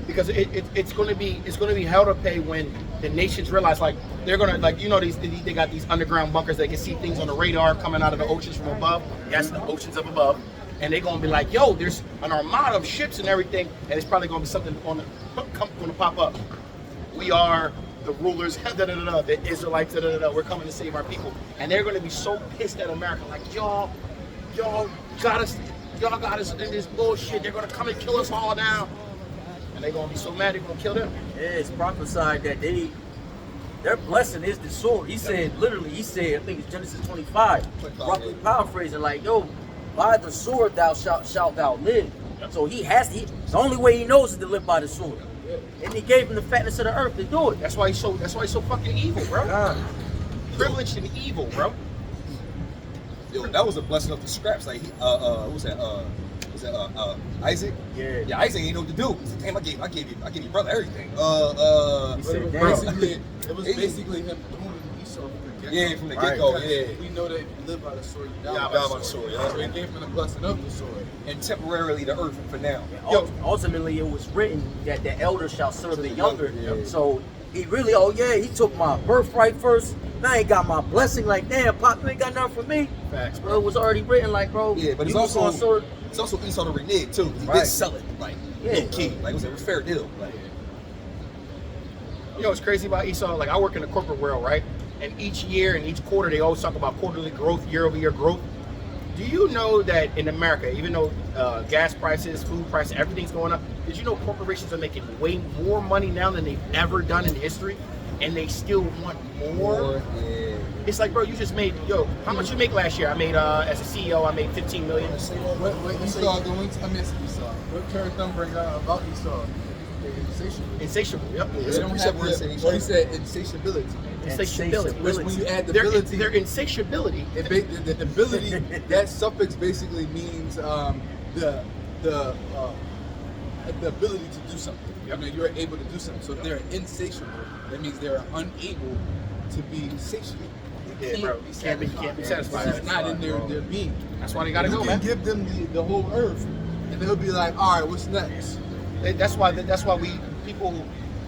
Because it's going to be hell to pay when the nations realize they're going to they got these underground bunkers. They can see things on the radar coming out of the oceans from above. Yes, the oceans up above. And they're going to be like, yo, there's an armada of ships and everything, and it's probably going to be something going to pop up. We are the rulers, the Israelites, we're coming to save our people. And they're going to be so pissed at America, like, y'all got us in this bullshit. They're going to come and kill us all now. and they're gonna be so mad they're gonna kill them. Yeah, it's prophesied that their blessing is the sword. He said, literally, he said, I think it's Genesis 25, roughly paraphrasing, like, yo, by the sword thou shalt thou live. So the only way he knows is to live by the sword. And he gave him the fatness of the earth to do it. That's why he's so fucking evil, bro. Privileged and evil, bro. Yo, that was a blessing of the scraps. Like, what was that? Isaac? Yeah. Yeah, Isaac ain't know what to do. He said, damn, I gave your brother everything. He said, damn. It was basically him doing Esau from the get-go. Yeah, from the get-go, yeah. We know that if you live by the sword, you die Yeah, by the sword. yeah. So he gave him the blessing of the sword. And temporarily the earth for now. Ultimately, it was written that the elder shall serve the younger. Yeah. So he really, he took my birthright first. Now he got my blessing. Like, damn, Pop, you ain't got nothing for me. Facts, Bro, it was already written, like, bro. Yeah, but it's you was also gonna serve. it's also Esau the renege too. He Right. did sell it, like Yeah. key. Like it was a fair deal. Like, You know what's crazy about Esau? Like, I work in the corporate world, right? And each year and each quarter, they always talk about quarterly growth, year-over-year growth. Do you know that in America, even though gas prices, food prices, everything's going up, did you know corporations are making way more money now than they've ever done in history? And they still want more? yeah. It's like, bro, you just made, how much you make last year? I made, as a CEO, I made 15 million. What Esau doing? I miss Esau. What character bring out about Esau? They're insatiable. Insatiable, yep. They don't You said have we're the, insatiable. well, he said insatiability. Insatiability. Which when you add the ability, Their insatiability. the ability, that suffix basically means the ability to do something. I mean, you're able to do something. So if they're insatiable, that means they're unable to be satiated. They Yeah, bro. can't be Can't be satisfied. It's not in their being. That's why they gotta You go, can man. give them the whole earth, and they'll be like, all right, what's next? That's why people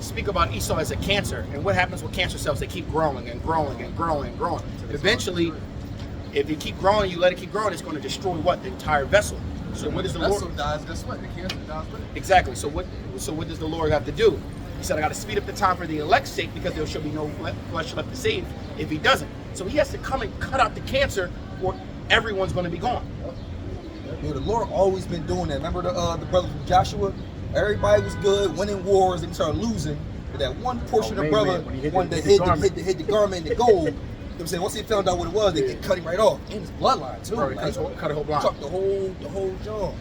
speak about Esau as a cancer. And what happens with cancer cells? They keep growing and growing and growing and growing. Eventually, if you keep growing, you let it keep growing, it's going to destroy what? The entire vessel. So what does the Vessel Lord? dies, guess what? The cancer dies with it. Exactly. So what does the Lord have to do? He said, I got to speed up the time for the elect's sake because there shall be no flesh left to save if he doesn't. So he has to come and cut out the cancer or everyone's going to be gone. Yo, the Lord always been doing that. Remember the brother from Joshua? Everybody was good, winning wars, and started losing. But that one portion of brother wanted to hit the garment and the gold. You know what I'm saying? Once he found out what it was, they cut him right off. And his bloodline too. Bro, Like, cut a whole block. cut the whole job.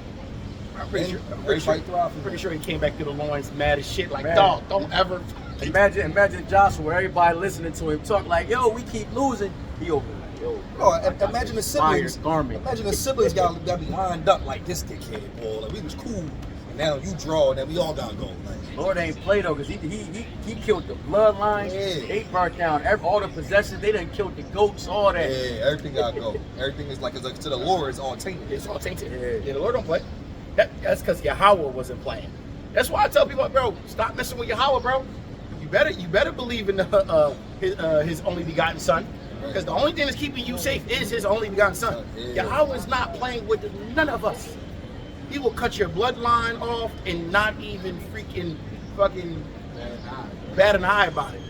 I'm pretty sure he came back through the loins mad as shit. Like, Man. dog, don't ever. Imagine Joshua, everybody listening to him talk like, yo, we keep losing. He over like, yo. Oh, imagine the siblings. Garment. Imagine the siblings got to be lined up like this dickhead, boy. Like we was cool, and now you draw, and then we all gotta go. Like, Lord ain't play though, because he killed the bloodline. Yeah. They burnt down all the possessions. They done killed the goats, all that. yeah, everything gotta go. Everything is like to the Lord, it's all tainted. It's all tainted. Yeah. Yeah, the Lord don't play. That's because Yahweh wasn't playing. That's why I tell people, bro, stop messing with Yahweh, bro. You better believe in his only begotten Son, because the only thing that's keeping you safe is his only begotten Son. Yeah. Yahweh's not playing with none of us. He will cut your bloodline off and not even freaking fucking bat an eye about it.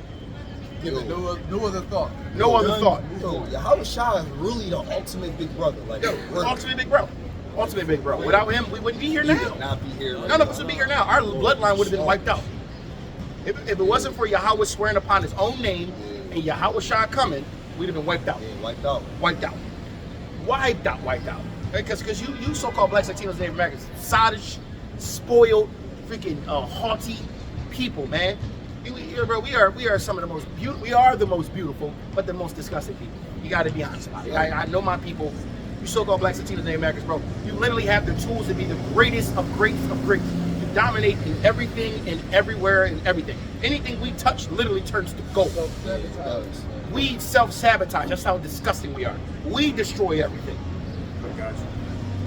Give it no other thought. No other thought. Yo, Yahweh Shah is really the ultimate big brother. Like, Yo, ultimate big bro. Ultimate big bro. Without him, we wouldn't be here he now. would not be here. Right None of now. us would be here now. Our bloodline would have been wiped out. If it wasn't for Yahweh swearing upon his own name and Yahweh Shah coming, we'd have been wiped out. Yeah, wiped out. Wiped out. Wiped out. Because you so-called blacks, Latinos, Native Americans, sottish, spoiled, freaking haughty people, man. We are some of the most beautiful. We are the most beautiful, but the most disgusting people. You got to be honest about it. I know my people. You so-called blacks, Latinos, Native Americans, bro. You literally have the tools to be the greatest of greats of greats. You dominate in everything and everywhere and everything. Anything we touch literally turns to gold. We self-sabotage. That's how disgusting we are. We destroy everything.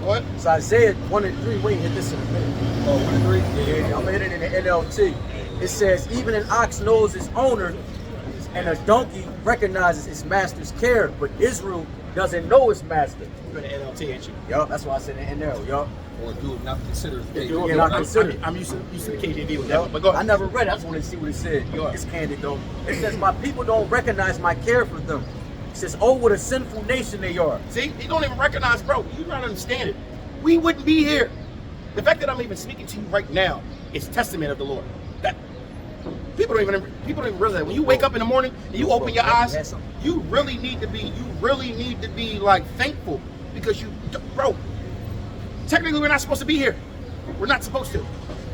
What? So Isaiah 1:3, we ain't hit this in a minute. Oh, 1 and 3? Yeah, I'm gonna hit it in the NLT. It says, even an ox knows its owner, and a donkey recognizes its master's care, but Israel doesn't know its master. You're in the NLT, ain't you? Yup, that's why I said in NL, yup. Or do not consider. Yeah, not considered. I'm used to the KJV with that one, but go I ahead. never read it. I just wanted to see what it said. It's candid though. It says, my people don't recognize my care for them. It says, oh, what a sinful nation they are. See, you don't even recognize, bro. You don't understand it. We wouldn't be here. The fact that I'm even speaking to you right now is testament of the Lord. That people don't even realize that when you wake up in the morning and you open your eyes, you really need to be like thankful because bro, technically we're not supposed to be here. We're not supposed to.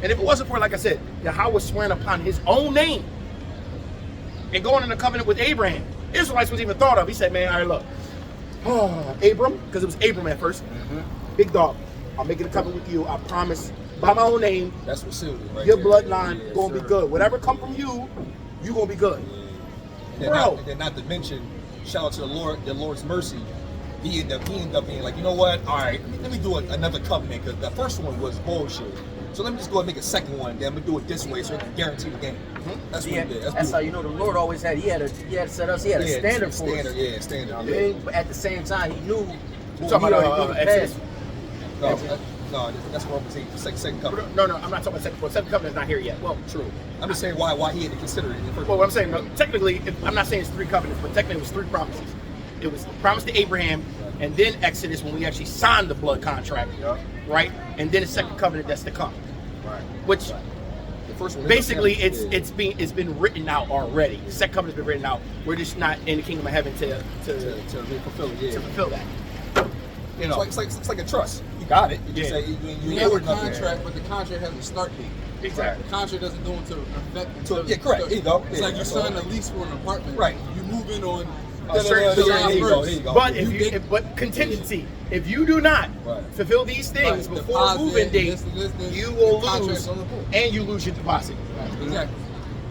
And if it wasn't for, like I said, Yahweh swearing upon his own name and going in the covenant with Abraham, Israelites was even thought of. He said, man, all right, look, Abram, because it was Abram at first, big dog, I'll make it a covenant with you. I promise by my own name, That's what sealed it, right? your there. bloodline Yeah, gonna sir. be good. Whatever come from you, you gonna be good. And then, Bro. and then not to mention, shout out to the Lord's mercy. He ended up being like, you know what? All right, let me do another covenant because the first one was bullshit. So let me just go and make a second one. Then I'm gonna do it this way so I can guarantee the game. That's what he did. That's how you know the Lord always had. He had set us. He had a standard for us. Yeah, standard. You know what I Yeah. mean? But at the same time, he knew. You talking he already about knew the Exodus? past. No, that's Romans 8, the second covenant. No, I'm not talking about second. Well, second covenant is not here yet. Well, True. I'm just saying why he had to consider it in the first well, what I'm saying, no, technically, I'm not saying it's 3 covenants, but technically it was 3 promises. It was the promise to Abraham, and then Exodus when we actually signed the blood contract, right? And then the second covenant that's to come, Right. which The first one. basically Yeah. it's been written out already. The second covenant's been written out. We're just not in the kingdom of heaven to fulfill it. Yeah. fulfill that. You It's know, like a trust. You got it. You just Yeah. say you You have a ordered nothing. contract, but the contract has a start date. Exactly. The contract doesn't go into effect until Yeah, correct. There you go. It's Yeah, like you that's sign all. a lease for an apartment. Right. You move in on There you go. There you go. But You get- but contingency, if you do not Right. fulfill these things Right, before deposit, moving date, this, you will the contract's lose, on the book. and you lose your deposit. Exactly.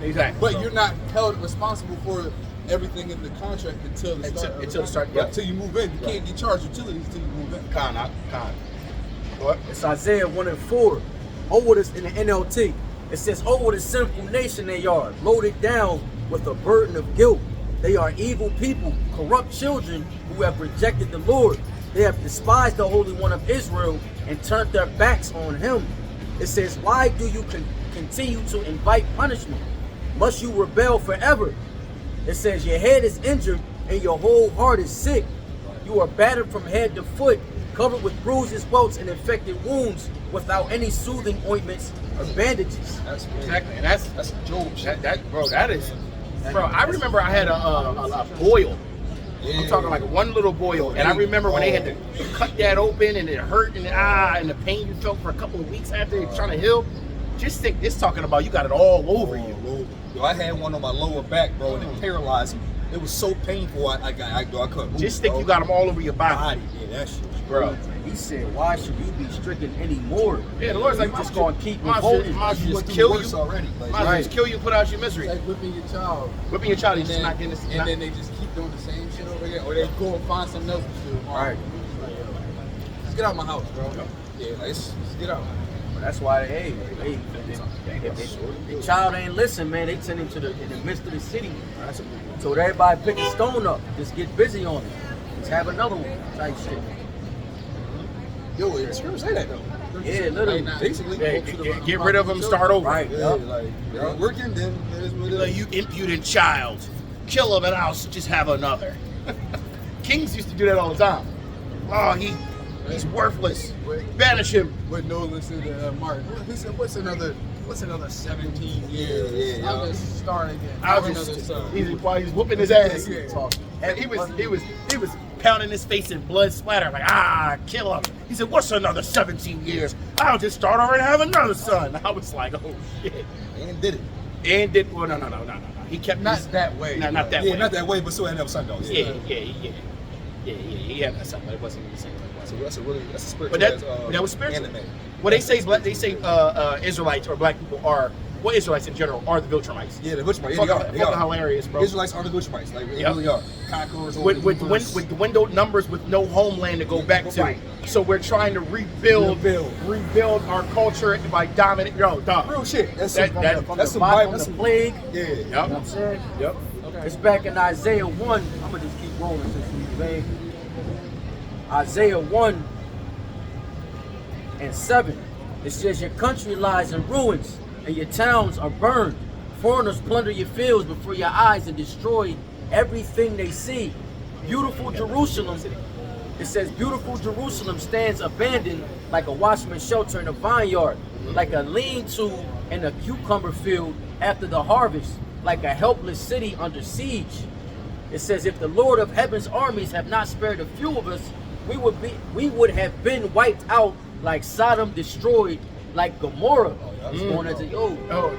Exactly. But you're not held responsible for everything in the contract until the start. of Until the start, Right, yeah. Until you move in, you can't get charged utilities until you move in. Con. What? It's Isaiah 1:4. Oh, what is in the NLT? It says, "Oh, what a sinful nation they are, loaded down with a burden of guilt. They are evil people, corrupt children who have rejected the Lord. They have despised the Holy One of Israel and turned their backs on Him." It says, "Why do you continue to invite punishment? Must you rebel forever?" It says, "Your head is injured and your whole heart is sick. You are battered from head to foot, covered with bruises, welts, and infected wounds, without any soothing ointments or bandages." That's Exactly. And that's Job shit. bro. That is, bro. I remember I had a boil. Yeah. I'm talking like one little boil, and I remember when they had to cut that open and it hurt and the pain you felt for a couple of weeks after it's trying to heal. Just think, this talking about you got it all over you. Yo, I had one on my lower back, bro, and it paralyzed me. It was so painful. I couldn't move. Just think bro. you got them all over your body, body. Yeah, that shit. bro. He said, "Why should you be stricken anymore?" Yeah, the Lord's like, You just gonna keep might revolting. as well You just went kill through you. worse already. Like, Might as well just kill you and put out your misery. It's like whipping your child. Whipping your child, he's And just then, not getting this. and then they just keep doing the same shit over again, or they go and find something else to do. Right. Just get out of my house, bro. yeah, like, Just get out. But that's why, if the child ain't listen, man, they send him in the midst of the city. So everybody pick a stone up, just get busy on it. Let's have another one type shit. yo, the scripture say that though. Yeah, literally. Basically, Yeah, get rid of them, start over. Right. Yeah, like they're not working, then it is what it Like, is. you impudent child, kill him and I'll just have another. Kings used to do that all the time. Oh, he's worthless. Banish him. What Nolan said to Martin. He said, "What's another 17 years? Yeah, I'll yeah. just start again. I'll Have just another son." while he's whooping his ass. Yeah. And he was pounding his face in blood splatter. Like, kill him. He said, "What's another 17 years? I'll just start over and have another son." I was like, oh shit. And did it. And did well, no. He kept Not his- that way. No, not that Yeah, way. not that way, but still had another son though. Yeah. He had that son, but it wasn't the same. So that's a spiritual. But that was spiritual. Anime. Well, they say Israelites or black people are, well, Israelites in general are the Viltrumites. Yeah, the Viltrumites. Fucking, Yeah, they are. hilarious, bro. Israelites are the Viltrumites. Like they Yep. really are. Conquerors. With overlords. the windowed numbers with no homeland to go back to. Right. So we're trying to rebuild our culture by dominating. Yo, dog. real shit. That's That- some, that- that's some Bible, Bible. the That's some plague. yeah. You know what I'm saying? Yep. It's back in Isaiah 1. I'm going to just keep rolling since we vague. Isaiah 1 and 7. It says, "Your country lies in ruins and your towns are burned. Foreigners plunder your fields before your eyes and destroy everything they see. Beautiful Jerusalem, It says, beautiful Jerusalem stands abandoned like a watchman's shelter in a vineyard, like a lean-to in a cucumber field after the harvest, like a helpless city under siege. It says, if the Lord of heaven's armies have not spared a few of us, we would have been wiped out like Sodom destroyed, like Gomorrah. Going as a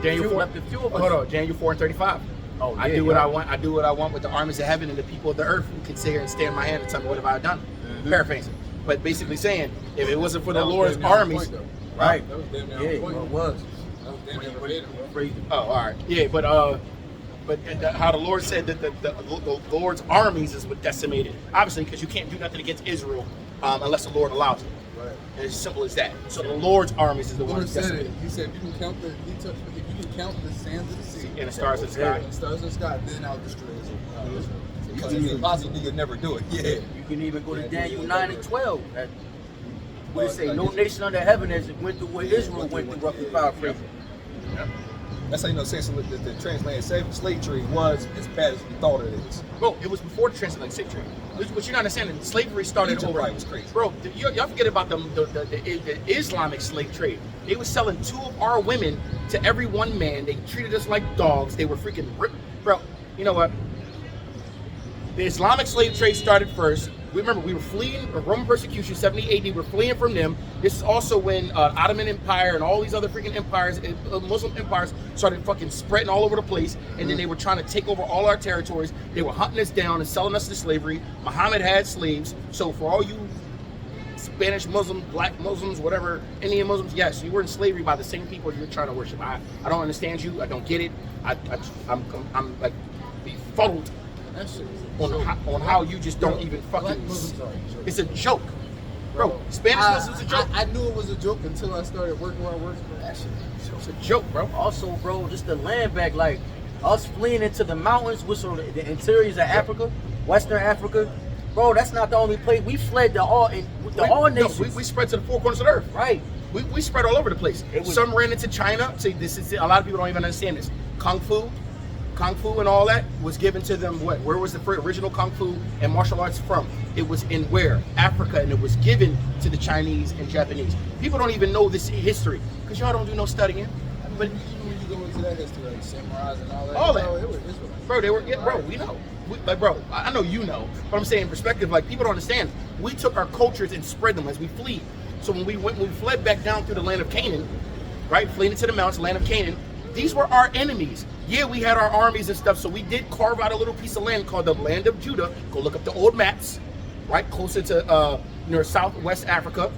Daniel 4. left a few of us. Hold on, Daniel 4 and 35. Oh, I yeah, do what yeah. I want. I do what I want with the armies of heaven and the people of the earth who can sit here and stand in my hand and tell me what have I done. Paraphrasing, but basically saying, if it wasn't for the Lord's armies, Right. That was damn near Yeah, on point. it was. That was damn near verbatim, bro. Crazy. oh, all right, yeah, but how the Lord said that the Lord's armies is what decimated. Obviously, because you can't do nothing against Israel unless the Lord allows it. Right. And it's as simple as that. So the Lord's armies is the one Lord who said it. decimated. He said, if you can count the sands of the sea And the stars of the sky. and the stars of the sky, then I'll destroy Israel. Because it's impossible you could never do it. Yeah. You can even go to Daniel 9 and 12. What it say? No nation under heaven has went through what Israel went through, roughly paraphrasing. That's how you know saying that the transatlantic slave trade was as bad as we thought it is. Bro, it was before the transatlantic slave trade. But you're not understanding, slavery started Egypt over. right was crazy. Bro, y'all forget about the Islamic slave trade. They were selling 2 of our women to every one man. They treated us like dogs. They were freaking ripped. Bro, you know what? The Islamic slave trade started first. We remember we were fleeing Roman persecution, 70 AD. We're fleeing from them. This is also when Ottoman Empire and all these other freaking empires, Muslim empires, started fucking spreading all over the place. And then they were trying to take over all our territories. They were hunting us down and selling us to slavery. Muhammad had slaves. So for all you Spanish Muslims, Black Muslims, whatever, Indian Muslims, yes, you were in slavery by the same people you're trying to worship. I don't understand you. I don't get it. I'm like befuddled That shit was on how you just don't even Black fucking. Muslims are a joke. It's a joke, bro. Spanish Muslims a joke. I knew it was a joke until I started working where I worked. That shit was a joke. It's a joke, bro. Also, bro, just the land back, like us fleeing into the mountains, which are the interiors of Africa, Western Africa. Bro, that's not the only place. We fled to all nations. We spread to the 4 corners of the earth. Right. We spread all over the place. Some ran into China. See, this is a lot of people don't even understand this. Kung Fu and all that was given to them. Where was the original Kung Fu and martial arts from? It was in where? Africa, and it was given to the Chinese and Japanese. People don't even know this history because y'all don't do no studying. But Even when you go into that history, like samurais and all that, All that. bro, it was Israelites. bro, they were, yeah, bro, we know. Bro, I know you know, but I'm saying in perspective, like people don't understand. We took our cultures and spread them as we flee. So when we fled back down through the land of Canaan, right, fleeing into the mountains, land of Canaan, these were our enemies. Yeah, we had our armies and stuff, so we did carve out a little piece of land called the land of Judah. Go look up the old maps, right, closer to near Southwest Africa,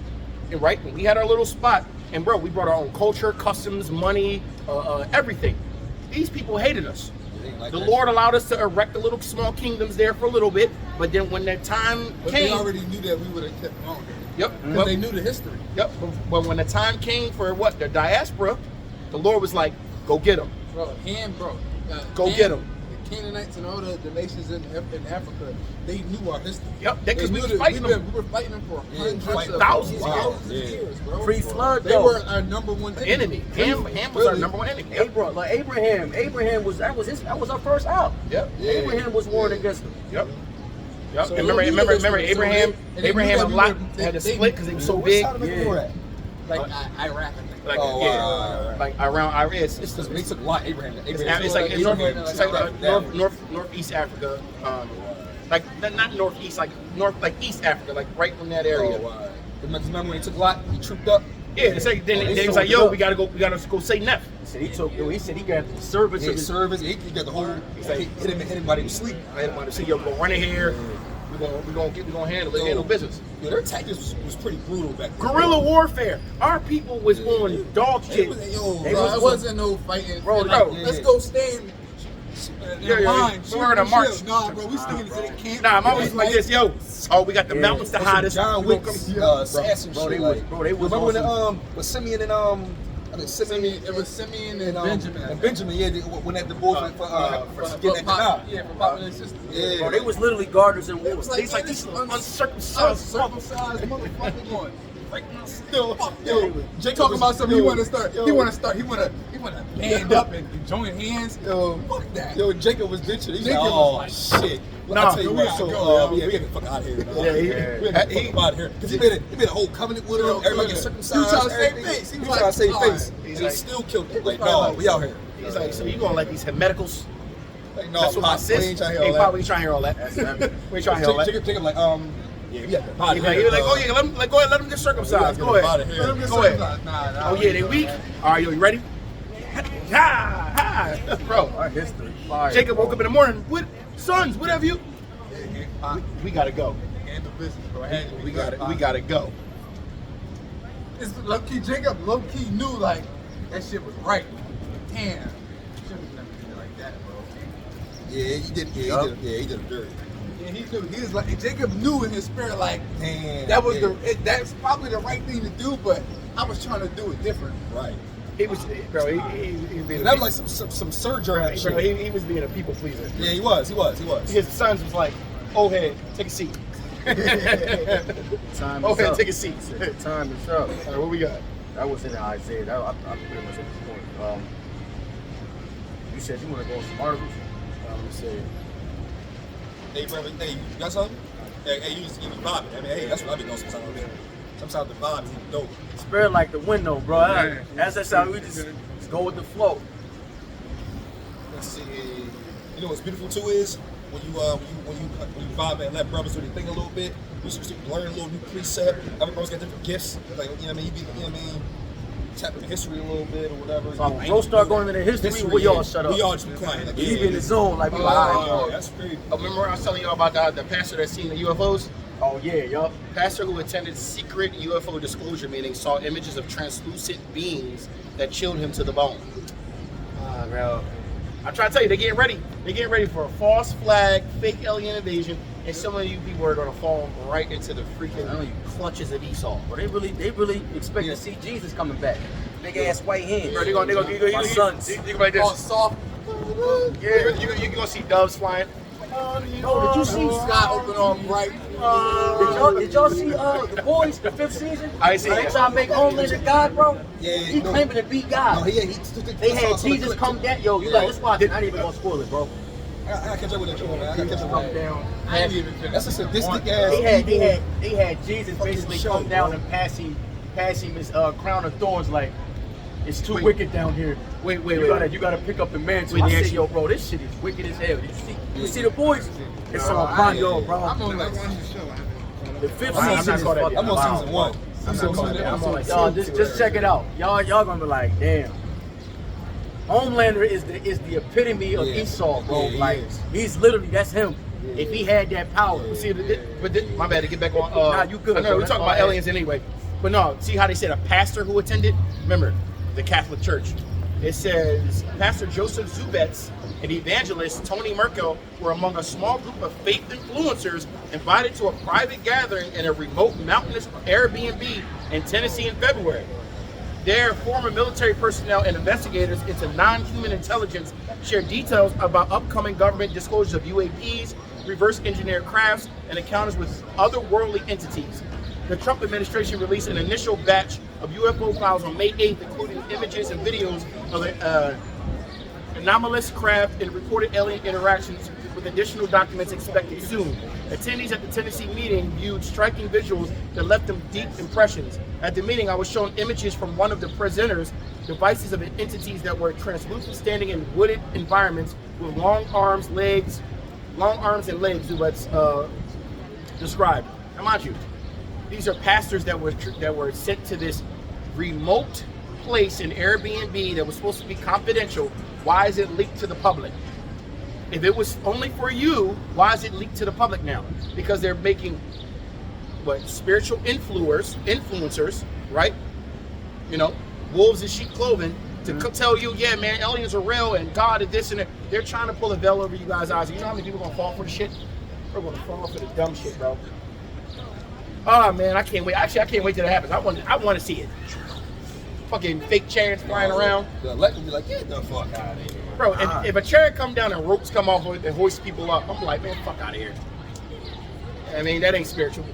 and right, we had our little spot. And bro, we brought our own culture, customs, money, everything. These people hated us. Like The that Lord shit. allowed us to erect the little small kingdoms there for a little bit, but then when that time But they came, already knew that we would have kept going. yep, Because but, they knew the history. yep. But when the time came for what the diaspora, the Lord was like, "Go get them." Bro, Go get 'em. The Canaanites and all the nations in Africa, they knew our history. Yep, They because we knew was that fighting them. we were fighting them for Yeah, hundreds fighting of thousands. Wow. of Yeah. years, bro. Pre-flood, They though. were our number one Enemy. Ham was our Really? number one enemy. Yep. Abraham was that was our first out. Yep. Yeah. Abraham was warring against them. Yep. Yep. So and they knew remember, the history. So Abraham. they knew Abraham that and we Lot were- had to they- split because he was so What big. side of the Yeah. war at? Like Iraq, I think. Like Oh, yeah, right. like around Iraq. It's Because when they took Lot, Abraham. It's Abraham like It's north, like it's like that. northeast Africa, like not northeast, like north, like East Africa, like right in that area. Remember when they took Lot? He trooped up. Yeah, it's like then Oh, they was sold like, it yo, up. we gotta go say Neff. He said he got the service Yeah, of his service. He got the whole. He's like- hit him while he was asleep. I had to say, yo, go run in here. We gonna handle business. Yeah, their tactics was pretty brutal back then. Guerrilla warfare. Our people was on dog It shit. was, was- it wasn't no fighting. Bro, Like, bro. let's go stand. Yeah, line, we're in a shoot, march. shield. Nah, bro, we sticking to the camp. Nah, I'm always It's like this, yo. Oh, we got the Yeah. mountains to Some hide us. John We Wick, gonna come- assassin bro, shit. they was remember when on with Simeon and I think Simeon It was Simeon and and Benjamin. and Benjamin, yeah, they went at the boys for getting that canal. Yeah, for popular system. Yeah. Bro, they was literally gardeners and It wolves. was like, He's like this these uncircumcised. uncircumcised motherfucker going. right now. Yo, Fuck yo, that. Jacob Talking was- about something yo, he want to start. yo. He want to band up and join hands. Yo, Fuck that. Yo, Jacob was ditching. He's Jacob like, was oh shit. Well, Nah, I'll tell you we what. gotta So, go, yo. yeah, we gotta fuck out of here. Man. Yeah, we gotta get the fuck out of here because he made a whole covenant with him. Everybody get circumcised. He was trying to save everything. face. He He was was trying to save like, face. alright. And he still killed him. Like, probably no, we out here. He's like, so you gonna let these medicals? Like, no, That's what my Pop, we sis. ain't trying to Hey, hear Pop, all we that. ain't trying to hear all that. We ain't trying to hear all that. Jacob like, yeah, we got the body. He was like, oh yeah, let him, go ahead, let him get circumcised. Go ahead. Go ahead. Nah, Oh yeah, they weak. All right, yo, you ready? Ha! Bro, Our history. Fire. Jacob woke up in the morning. What, sons? What have you? We gotta go. Handle business, bro. Handle We gotta go. It's low key. Jacob low key knew like that shit was right. Damn, shouldn't have never did it like that, bro. Yeah, he did. Yeah, he did it dirty. Yeah, he knew. He was like Jacob knew in his spirit like, Damn. that was yeah. that's probably the right thing to do, but I was trying to do it different. Right. He was, bro. He was being. That was like some surgery. bro, Shit. he was being a people pleaser. Yeah, he was. His sons was like, "Oh, hey, take a seat." Time Oh, is hey, up. take a seat. Time is up. All right, what we got? That was in Isaiah. I'm pretty much at this point. You said you want to go on some articles. Let me see. Hey, brother. Hey, you got something? Hey, you be vibing. I mean, hey, that's what I've been doing sometimes. Sometimes the vibe is even dope. Spirit like the wind, though, bro. That's how we just go with the flow. Let's see. You know what's beautiful too is when you vibe and let brothers do their thing a little bit. You should learn a little new precept. Every brother's got different gifts. Like, you know what I mean? You be, you know what I mean? Tap into history a little bit or whatever. So when bro start going into the history, we all shut up. We all just be quiet. Like, He be in the zone like we Oh, like, all right, bro. that's crazy. Remember I was telling you about the pastor that seen the UFOs? Oh yeah, yup. Pastor who attended secret UFO disclosure meetings saw images of translucent beings that chilled him to the bone. Bro. I'm trying to tell you, they're getting ready. They're getting ready for a false flag, fake alien invasion, and some of you people are going to fall right into the freaking clutches of Esau. Bro, they really expect to see Jesus coming back. Big ass white hands. Bro, they're going My sons. You go like All this. soft. Yeah, you're going to see doves flying. Oh, did you see Sky open all bright. Did y'all see The Boys, the 5th season? I see They it. trying to make Homelander God, bro. Yeah, He no. claiming to be God. No, They had Jesus come down. Yo, you let's watch it. I ain't even gonna spoil it, bro. I gotta catch up with that show, man. I gotta catch up Come with that. down. I ain't even finished. That's a sadistic ass. They had Jesus fucking basically show, come down bro. and pass him his crown of thorns like it's too Wait. wicked down here. Wait. You gotta pick up the mantle. Wait, I they said, actually- yo, bro, this shit is wicked as hell. You see the boys? It's on Prime, yo, bro. I'm only like one show. The 5th I'm season not is caught up fucking yet. I'm on wild, season bro. 1. Y'all just check it out. Y'all gonna be like, damn. Homelander is the epitome of Yeah. Esau, bro. Yeah, he like is. he's literally that's him. If he had that power, See, my bad to get back on. Nah, you good, I know bro. we're That's talking all about I aliens anyway, but no. See how they said a pastor who attended? Remember, the Catholic Church. It says Pastor Joseph Zubetz and evangelist Tony Merkel were among a small group of faith influencers invited to a private gathering in a remote mountainous Airbnb in Tennessee in February. There, former military personnel and investigators into non-human intelligence shared details about upcoming government disclosures of UAPs, reverse engineered crafts, and encounters with otherworldly entities. The Trump administration released an initial batch of UFO files on May 8th, including images and videos of anomalous craft and reported alien interactions, with additional documents expected soon. Attendees at the Tennessee meeting viewed striking visuals that left them deep impressions. At the meeting, I was shown images from one of the presenters, devices of entities that were translucent, standing in wooded environments with long arms and legs, what's described. Now, mind you, these are pastors that were sent to this remote place in Airbnb that was supposed to be confidential. Why is it leaked to the public? If it was only for you, why is it leaked to the public now? Because they're making spiritual influencers, right? You know, wolves in sheep clothing to tell you, yeah, man, aliens are real and God is this and that. They're trying to pull a veil over you guys' eyes. You know how many people are gonna fall for the shit? We're gonna fall for the dumb shit, bro. Oh man, I can't wait. Actually, I can't wait till that happens. I want to see it. Fucking fake chariots flying around. The elect will be like, get the fuck out of here. Bro, if a chariot come down and ropes come off and hoist people up, I'm like, man, fuck out of here. I mean, that ain't spiritual.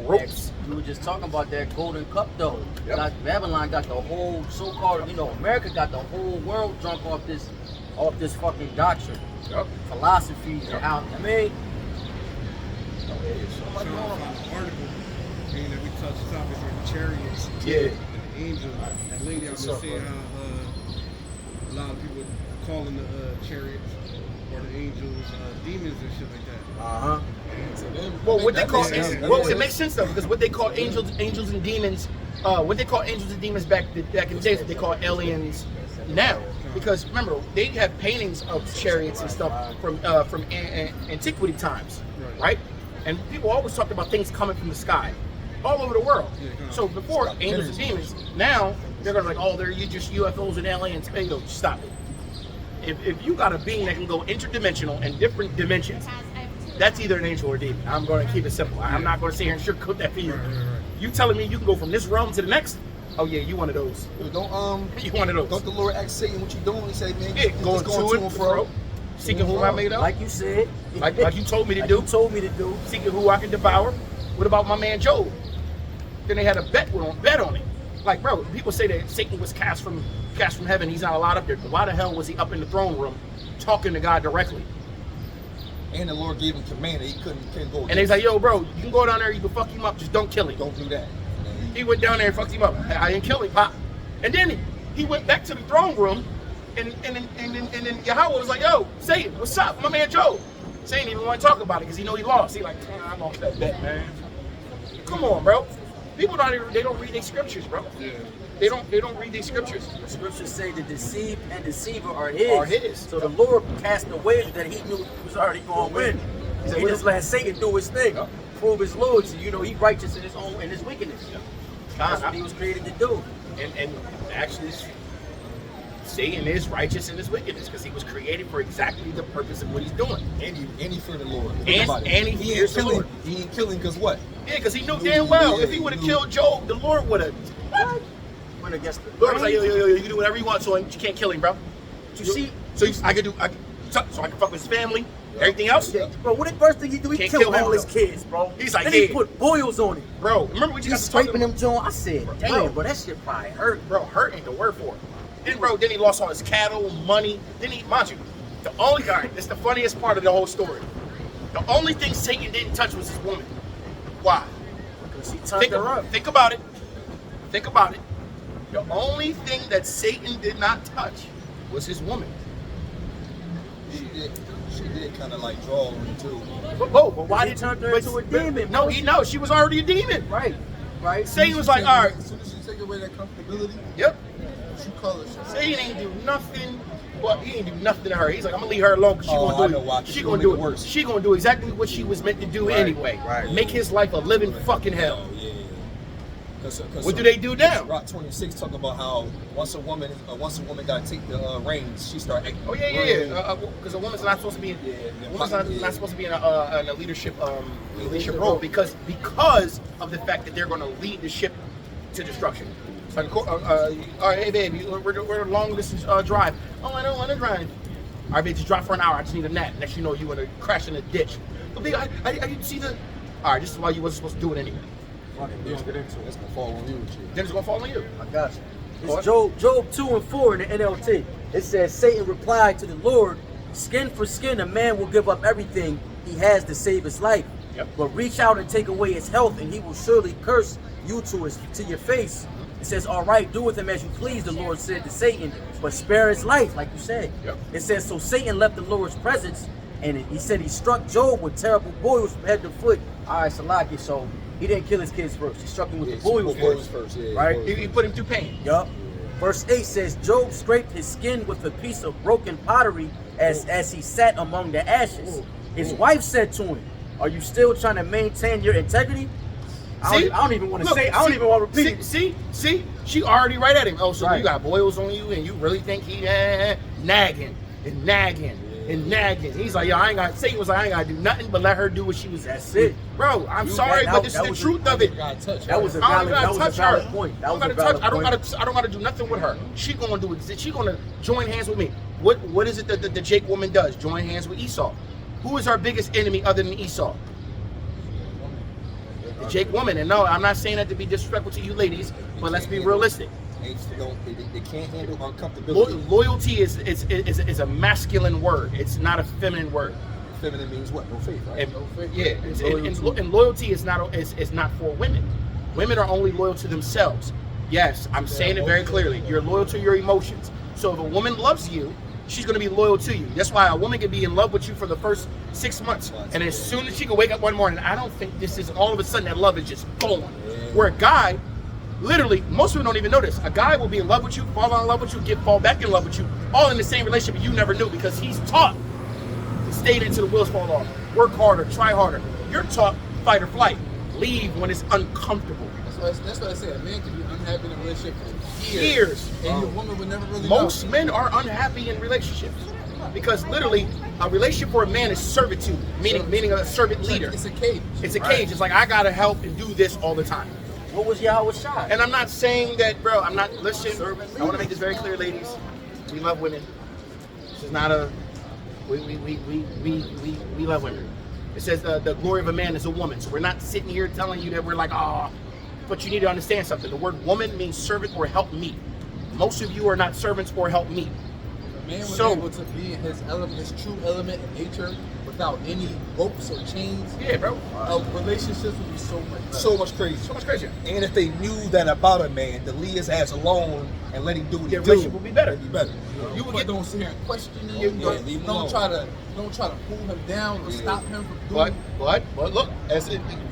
Ropes. We were just talking about that golden cup though. Yep. Babylon got the whole so-called, America got the whole world drunk off this fucking doctrine, Yep. philosophy. Yep. How, I mean, So I found an article saying that we touched the topic of chariots Yeah. and angels. That lady out there saying how a lot of people calling the chariots or the angels demons and shit like that. uh-huh. Well, what they That call makes sense. That well, makes it makes sense though, because what they call angels and demons, what they call angels and demons back in the days, what they call aliens now. Because remember, they have paintings of chariots and stuff from antiquity times, right? And people always talked about things coming from the sky, all over the world. So before angels and demons, now they're gonna be like, oh, they're just UFOs and aliens. Hey, yo, stop it. If you got a being that can go interdimensional and different dimensions, that's either an angel or a demon. I'm going to keep it simple. I'm not going to sit here and sugarcoat that for you. You telling me you can go from this realm to the next? Oh yeah, you one of those. Don't You one of those. don't the Lord ask Satan what you doing? He say, man, Yeah, just going to and fro, seeking whom I made up, Like you said, like you told me to like do, you told me to do. seeking who I can devour. What about my man Job? Then they had a bet on it. Like, bro, people say that Satan was cast from heaven. He's not allowed up there. But why the hell was he up in the throne room talking to God directly? And the Lord gave him command that he couldn't go. And he's like, yo, bro, you can go down there, you can fuck him up, just don't kill him. don't do that. He went down there and fucked him up. I didn't kill him, pop. And then he went back to the throne room, and then Yahweh was like, yo, Satan, what's up, my man Job? Satan didn't even want to talk about it because he know he lost. He like, I lost that bet, man. Come on, bro. People don't read their scriptures, bro. They don't read their scriptures. The scriptures say the deceived and deceiver are his. Are his. So the Lord cast a wager that he knew he was already going to win. So he just let Satan do his thing, prove his loyalty. He's righteous in his wickedness. That's what he was created to do. And actually, Satan is righteous in his wickedness because he was created for exactly the purpose of what he's doing. And he feared the Lord. Think And- about it. and he ain't fears the killing. Lord. He ain't killing because what? Yeah, because he knew damn well if he would have killed Job, the Lord would have. Went against the Lord was like, yo, you can do whatever you want, so you can't kill him, bro. You see, I can fuck with his family, everything else. bro, what the first thing he do? He Can't killed kill him, all his though. kids, bro. He's like, then he yeah. put boils on it. Bro, remember what you He's guys talking scraping about? them joint. I said, Bro. damn, bro, that shit probably hurt. Bro, hurt ain't the word for it. Then he lost all his cattle, money. Then mind you, the only guy, it's the funniest part of the whole story. The only thing Satan didn't touch was his woman. Why? Because he turned her up. Think about it. Think about it. The only thing that Satan did not touch was his woman. She did kind of like draw him too. But why He did turned her into a demon, No, bro. she was already a demon. Right. Satan was like, all right, As soon as you take away that comfortability, yep. what you call it? Satan ain't do nothing. Well, he ain't do nothing to her. He's like, I'm gonna leave her alone because she Oh, gonna I do know it. why. She She gonna gonna do make it. it worse. She gonna do exactly what she was meant to do anyway. right. Make his life a living fucking hell. Yeah. What do they do now? Rock 26 talking about how once a woman got to take the reins, she start acting. Oh yeah. Because a woman's not supposed to be in. A woman's not supposed to be in a leadership role because of the fact that they're going to lead the ship to destruction. Like, all right, hey baby, we're a long distance drive. Oh, I don't want to drive. All right, babe, just drive for an hour. I just need a nap. Next, you know, you want to crash in a ditch. But babe, I didn't see the. All right, this is why you wasn't supposed to do it anyway. Let's get into it. That's gonna fall on you and shit. Then it's gonna fall on you. I got you. What? It's Job 2 and 4 in the NLT. It says, Satan replied to the Lord, skin for skin, a man will give up everything he has to save his life. Yep. But reach out and take away his health, and he will surely curse you to your face. It says, all right, do with him as you please, the Lord said to Satan, but spare his life, like you said. Yep. It says, so Satan left the Lord's presence, and he said he struck Job with terrible boils from head to foot. All right, Salaki, so he didn't kill his kids first. He struck him with the boils first. Yeah, Right? He put him through pain. Yup. Verse 8 says, Job scraped his skin with a piece of broken pottery as he sat among the ashes. His wife said to him, are you still trying to maintain your integrity? I don't even want to say, I don't even want to repeat it. See, she already right at him. Oh, so Right. you got boils on you and you really think he nagging. He's like, yo, Satan was like, I ain't gotta do nothing but let her do what she was. That's it. Bro, I'm You sorry, got- but this that is the was truth a- of it. Got touch. That was a I don't valid, gotta that was a touch valid her. point. I That don't was a gotta valid touch. point. I don't gotta do nothing with her. She gonna do it. She gonna join hands with me. What is it that the Jake woman does? Join hands with Esau. Who is our biggest enemy other than Esau? The Jake woman. And no, I'm not saying that to be disrespectful to you ladies, but let's be realistic. They can't handle uncomfortability. Loyalty is a masculine word. It's not a feminine word. Feminine means what? No faith, right? And, No faith. yeah, and loyalty is not for women. Women are only loyal to themselves. Yes, I'm saying it very clearly. You're loyal to your emotions. So if a woman loves you, she's going to be loyal to you. That's why a woman can be in love with you for the first 6 months. And as soon as she can wake up one morning, I don't think this is all of a sudden that love is just gone. Where a guy, literally, most women don't even know this. A guy will be in love with you, fall in love with you, fall back in love with you, all in the same relationship, but you never knew because he's taught to stay until the wheels fall off. Work harder, try harder. You're taught fight or flight. Leave when it's uncomfortable. That's what I say. A man can be unhappy in a relationship for Years. and your woman would never really Most know. men are unhappy in relationships because literally a relationship for a man is servitude, meaning a servant leader. It's a cage. It's a cage. It's like I gotta help and do this all the time. What was Yahweh shot? And I'm not saying that, bro. I'm not. Listen, I want to make this very clear, ladies. We love women. This is not a. We love women. It says the glory of a man is a woman. So we're not sitting here telling you that we're like, oh. But you need to understand something. The word woman means servant or help me. Most of you are not servants or help me. A man was So- able to be in his element, his true element in nature, without any ropes or chains. Yeah, bro. Relationships would be so much better. So much crazy. So much crazier. And if they knew that about a man, to leave his ass alone and let him do what he Your do, relationship will be better. it'd be better. You will But get. don't sit here and question him. Yeah, leave him alone. Don't try to pull him down or Yeah. stop him from doing. But look,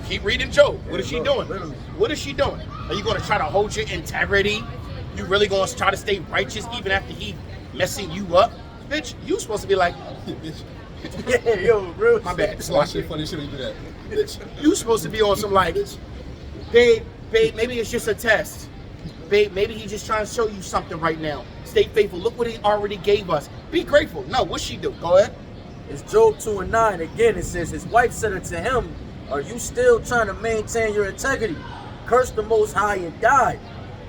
keep reading Job. What is she doing? literally. What is she doing? Are you going to try to hold your integrity? You really going to try to stay righteous even after he messing you up? Bitch, you supposed to be like, Yeah, yo, real. my bad. So I shit funny shit when you do that. Bitch, you supposed to be on some like, babe, maybe it's just a test. Babe, maybe he's just trying to show you something right now. Stay faithful. Look what he already gave us. Be grateful. No, what's she do? Go ahead. It's Job 2:9. Again, it says, his wife said unto him, are you still trying to maintain your integrity? Curse the Most High and die.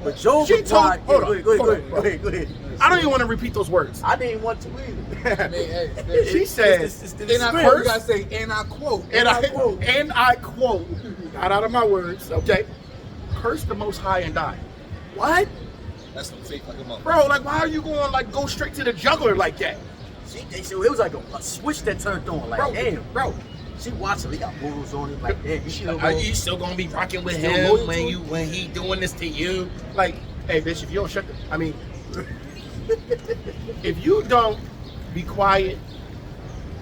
But Job She replied, told- hold on, go hold ahead, go ahead. I don't even want to repeat those words. I didn't want to either. I mean, hey, She says, It's the and I spirit. quote, you gotta say, and I quote. and I quote, not out of my words, okay? Curse the Most High and die. What? That's some fake like a mother. Bro, like, why are you going, like, go straight to the juggler like that? It was like a switch that turned on. Like, Bro, damn. bro. She watched him. He got morals on him. Like, damn, you still Are going? you still gonna be rocking with Still him loyal when to him? when he doing this to you? Like, hey, bitch, if you don't shut the, I mean, if you don't be quiet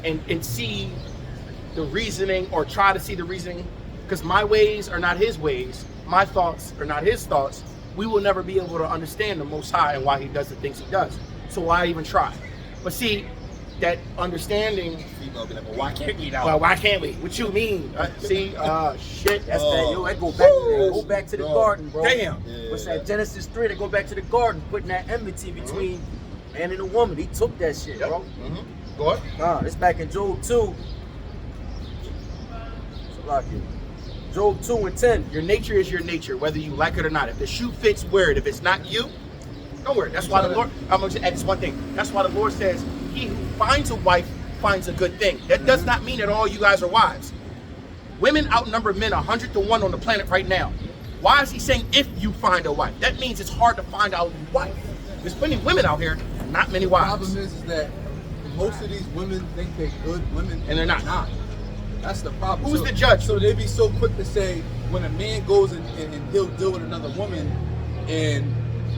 and see the reasoning or try to see the reasoning, because my ways are not his ways, my thoughts are not his thoughts, we will never be able to understand the Most High and why he does the things he does. So why even try? But see, that understanding, Female be like, well, why can't we now? well, why can't we? What you mean? Shit. That's Oh. that, yo. That go back to the Bro. garden, bro. Damn. Yeah. What's that? Genesis 3. They go back to the garden, putting that enmity between man and a woman. He took that shit, bro. Mm-hmm. Go ahead. It's back in Job 2. Salakia. Job 2:10. Your nature is your nature, whether you like it or not. If the shoe fits, wear it. If it's not you, don't wear it. That's why the Lord, I'm going to add this one thing. That's why the Lord says, he who finds a wife finds a good thing. That does not mean that all you guys are wives. Women outnumber men 100 to 1 on the planet right now. Why is he saying if you find a wife? That means it's hard to find a wife. There's plenty of women out here, not many The wives. problem is that most of these women think they're good women, And they're not. That's the problem. Who's the judge? So they be so quick to say when a man goes and he'll deal with another woman, and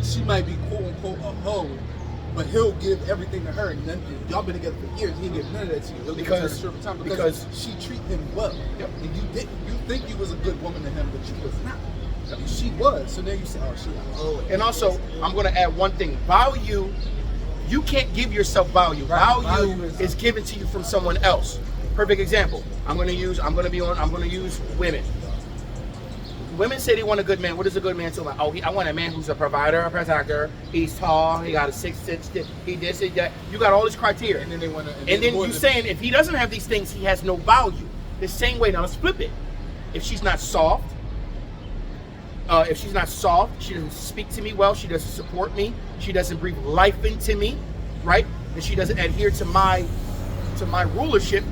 she might be quote unquote a hoe, but he'll give everything to her. And then y'all been together for years, he ain't give none of that to you. He'll give it to her in a short time because she treat him well. Yep. And you didn't. You think you was a good woman to him, but you was not. And she was. So then you say, oh, she a hoe. And also, I'm going to add one thing. Value, you can't give yourself value. Right. Value Value is given to you from someone else. Perfect example. I'm going to use women. Women say they want a good man. What is a good man to like? Oh, I want a man who's a provider, a protector. He's tall. He got a 6'6". He this, he that. You got all this criteria. And then they want to. And then you saying if he doesn't have these things, he has no value. The same way. Now let's flip it. If she's not soft, she doesn't speak to me well. She doesn't support me. She doesn't breathe life into me, right? And she doesn't adhere to my rulership,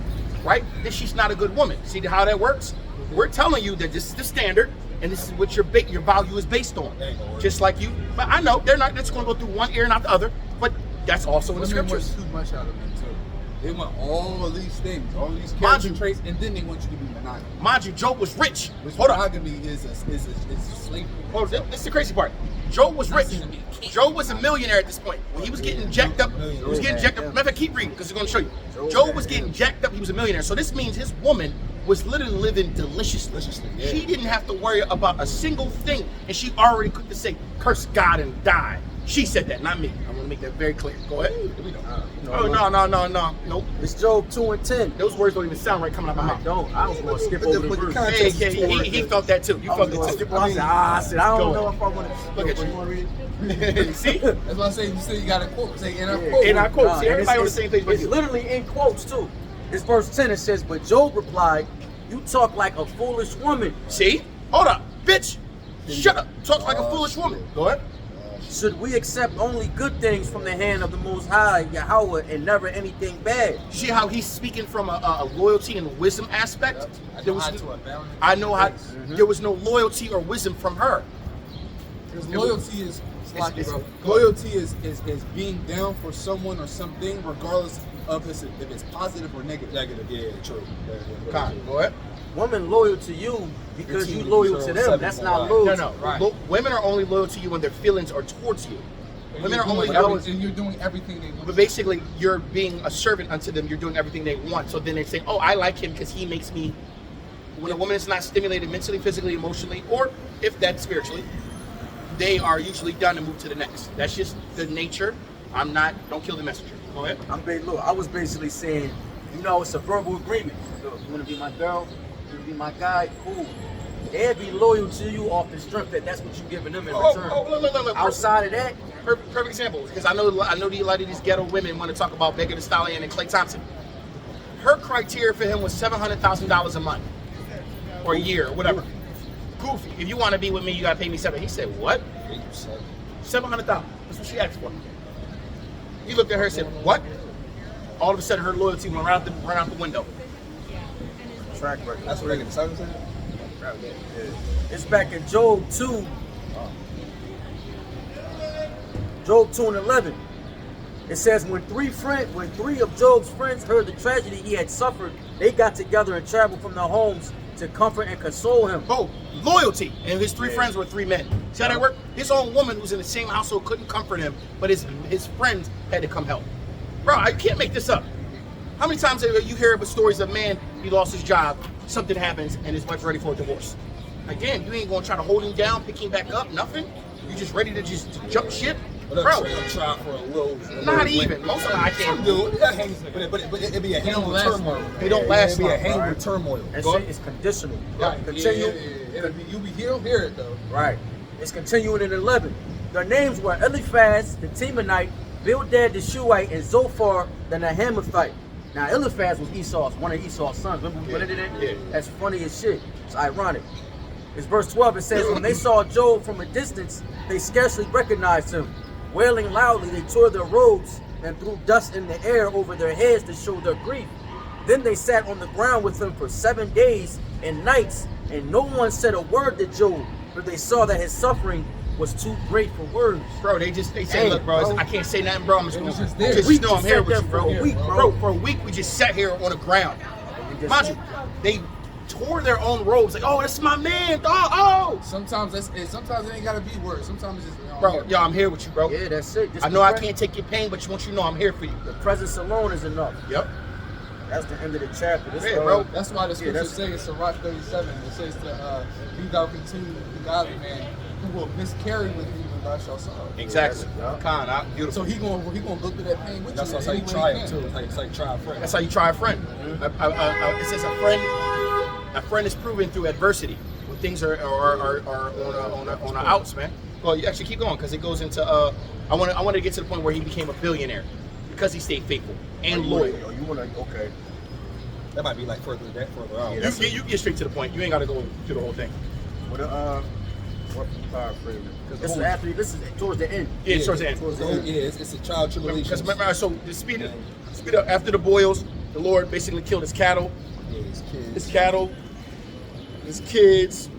right? Then she's not a good woman. See how that works? We're telling you that this is the standard, and this is what your value is based on. Just like you, but I know they're not just going to go through one ear and not the other. But that's also in the Women want scriptures. too much out of them too. They want all of these things, all of these Mind character you- traits, and then they want you to be monogamous. Mind you, Job was rich. Which Hold on. monogamy is slavery. Oh, this is the crazy part. Job was rich. Not saying to be a king. Job was a millionaire at this point. When he was getting jacked up, he was getting jacked up. Matter of fact, keep reading because it's going to show you. Job was getting jacked up. He was a millionaire. So this means his woman was literally living deliciously. She didn't have to worry about a single thing, and she already could say, "Curse God and die." She said that, not me. I want to make that very clear. Go ahead. Oh no. Nope. It's Job 2 and 10. Those words don't even sound right coming out my I mouth. don't. I was going to skip over the but the verse. context- Hey, he felt that too. You I felt was gonna it skip too. over. I said, I don't Go know ahead. if I want to. Look at you. want to read it? See? That's why I say you said you got to quote. Say in our quote. In our quote. Nah, See, and everybody on the it's- same page with It's you. literally in quotes too. It's verse 10. It says, "But Job replied, you talk like a foolish woman. See? Hold up. Bitch. Shut up. Talk like a foolish woman. Go ahead. Should we accept only good things from the hand of the Most High, Yahweh, and never anything bad?" See how he's speaking from a loyalty and wisdom aspect? There was, To a balanced I know how place. there was no loyalty or wisdom from her. Because loyalty is sloppy, it's- bro. Loyalty is being down for someone or something, regardless of if it's positive or negative. Negative, yeah, true. Con, go ahead. Women loyal to you because you 15 loyal to zero them. seven That's point not one. loyalty. No. Right. Women are only loyal to you when their feelings are towards you. And Women you're are only doing loyal. and you're doing everything they want. But basically, you're being a servant unto them. You're doing everything they want. So then they say, "Oh, I like him because he makes me." When a woman is not stimulated mentally, physically, emotionally, or if that's spiritually, they are usually done and move to the next. That's just the nature. Don't kill the messenger. Go ahead. Look, I was basically saying, it's a verbal agreement. Look, you want to be my girl? You want to be my guy? Cool. They'll be loyal to you off the strength that that's what you're giving them in return. Look. Outside of that, Perfect example, because I know a lot of these ghetto women want to talk about Megan Thee Stallion and Klay Thompson. Her criteria for him was $700,000 a month or a year or whatever. Goofy. If you want to be with me, you got to pay me $700,000. He said, "What? $700,000." That's what she asked for. He looked at her and said, "What?" All of a sudden, her loyalty went right out the window. track record. That's what Megan Thee said? It's back in Job 2. Job 2 and 11. It says, when three of Job's friends heard the tragedy he had suffered, they got together and traveled from their homes to comfort and console him. Oh, loyalty. And his three friends were three men. See how that worked? His own woman who's in the same household couldn't comfort him, but his friends had to come help. Bro, I can't make this up. How many times have you hear about stories of a man, he lost his job, something happens, and his wife's ready for a divorce? Again, you ain't gonna try to hold him down, pick him back up, nothing. You just ready to just jump ship? Bro, I'm trying for a little. not even. Most of them I can't do. But it'd be a hang with turmoil. They don't last It'd be a long, hang right? with turmoil. And Go shit ahead. is conditional. Right. Continue. It'll be, you be he'll hear it though. Right. It's continuing in 11. Their names were Eliphaz the Temanite, Bildad the Shuhite, and Zophar the Nahamathite. Now Eliphaz was one of Esau's sons. Remember we went into that? Yeah. That's funny as shit. It's ironic. It's verse 12. It says, when they saw Job from a distance, they scarcely recognized him. Wailing loudly, they tore their robes and threw dust in the air over their heads to show their grief. Then they sat on the ground with him for 7 days and nights, and no one said a word to Job, for they saw that his suffering was too great for words. Bro, they say, Hey, look, bro, bro. I can't say nothing, bro. I'm just It gonna was just there. just We know I'm just here sat with there you, for bro. a week, Bro, for a week we just sat here on the ground. Mind you, they tore their own robes. Like, oh, that's my man, dog. Oh, Sometimes sometimes it ain't gotta be words. Sometimes it's just bro, yo, I'm here with you, bro. Yeah, that's it. Just I know I can't take your pain, but want you to know I'm here for you. The presence alone is enough. Yep. That's the end of the chapter. This, Yeah, bro. That's why the scripture that's- says in Sirach 37, it says to be thou continue to be godly man who will miscarry with you when thou shalt sorrow. Exactly. Yeah. Con, beautiful. So he gonna go through that pain with That's you. how you any way try he it can. too. It's like try a friend. That's how you try a friend. It says a friend is proven through adversity when things are on a outs, man. Well, you actually keep going because it goes into I want to get to the point where he became a billionaire because he stayed faithful and loyal. You wanna okay? That might be like further out. Yeah, You get straight to the point. You ain't got to go through the whole thing. What paraphrase? This is towards the end. Yeah, it's towards the end. Towards the Yeah, end. it's a child tribulation. Because remember, so the speed up after the boils, the Lord basically killed his cattle. Yeah, his kids. His cattle, his kids,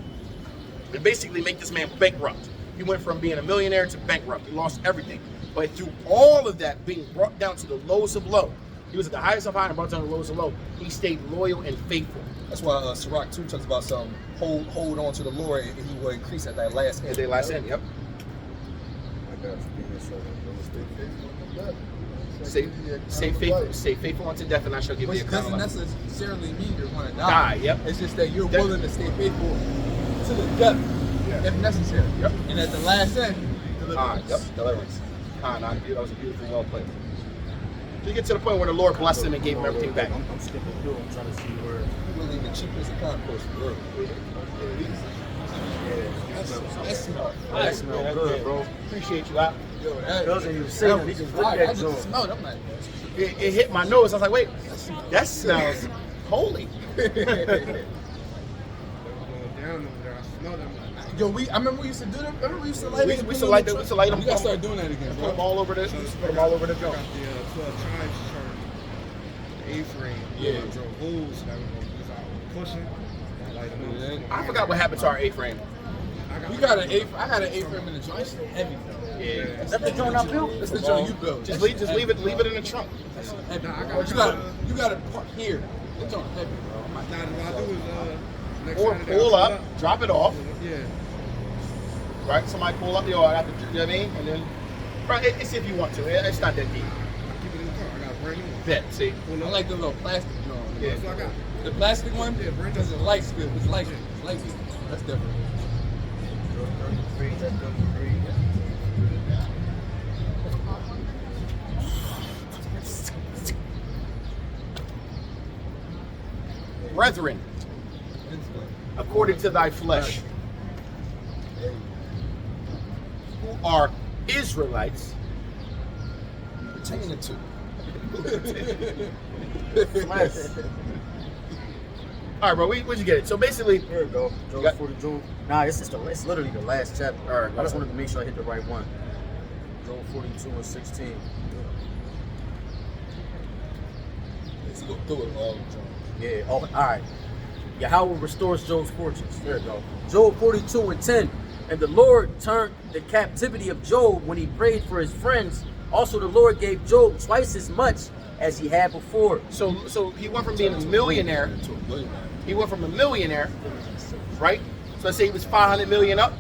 and basically make this man bankrupt. He went from being a millionaire to bankrupt. He lost everything. But through all of that being brought down to the lowest of low, he was at the highest of high and brought down to the lowest of low. He stayed loyal and faithful. That's why Sirach 2 talks about some hold on to the Lord and he will increase at that last end. At their last end, yep. Stay faithful unto death, and I shall give Which you a crown doesn't of life. necessarily mean you're going to die. Yep. It's just that you're willing to stay faithful to the death if necessary. Yep. And at the last end, deliverance. Yep. Deliverance. That was a beautiful, well played. You get to the point where the Lord blessed him and gave him everything back. I'm skipping through. I'm trying to see where. You believe in cheapest concourse for real. That smells good, bro. Appreciate you out. Yo, that, Doesn't even say that. He just looked I at just Joe. smelled it. I'm like, It hit my nose. I was like, wait, that smells holy. Going down over there, I smell them. Like, yo, I remember we used to do that. Remember we used to light We it. used to light them. We gotta start doing that again, Put bro. them all over the. so Put them all over the I joint. got the 12 tribes chart, the A-frame. Yeah. I drove holes that was out pushing. Like, I forgot what happened to our A-frame. We got an A. I got an A-frame in the joint. It's heavy. Yeah. Is that the joint I built? That's the joint you built. Just leave it in the trunk. That's heavy. Nah, I Bro. got- You got to park here. That joint heavy, bro. Now, what I do is, next Or Saturday, pull I'll up, drop it off. Yeah. Right? Somebody pull up, yo, I got the, you know what I mean? And then, right, it's if you want to. It's not that deep. Keep it in the car. I got a brand new one. Bet, see? I like the little plastic joint. Yeah. That's what I got. The plastic one? Yeah, bring Because it's light skill. It's light. It's light skill. That's different. Brethren, according to thy flesh, who are Israelites, Pertaining to. all right, bro, where'd you get it? So basically, Here we go. You Job got- 42. Nah, it's literally the last chapter. All right, I just wanted to make sure I hit the right one. Job 42 and 16. Let's go through it all. Yeah. Oh, all right. Yahweh restores Job's fortunes. There we go. Job 42 and 10. And the Lord turned the captivity of Job when he prayed for his friends. Also, the Lord gave Job twice as much as he had before. so he went from being a millionaire. To a billionaire. He went from a millionaire, right? So let's say he was 500 million up.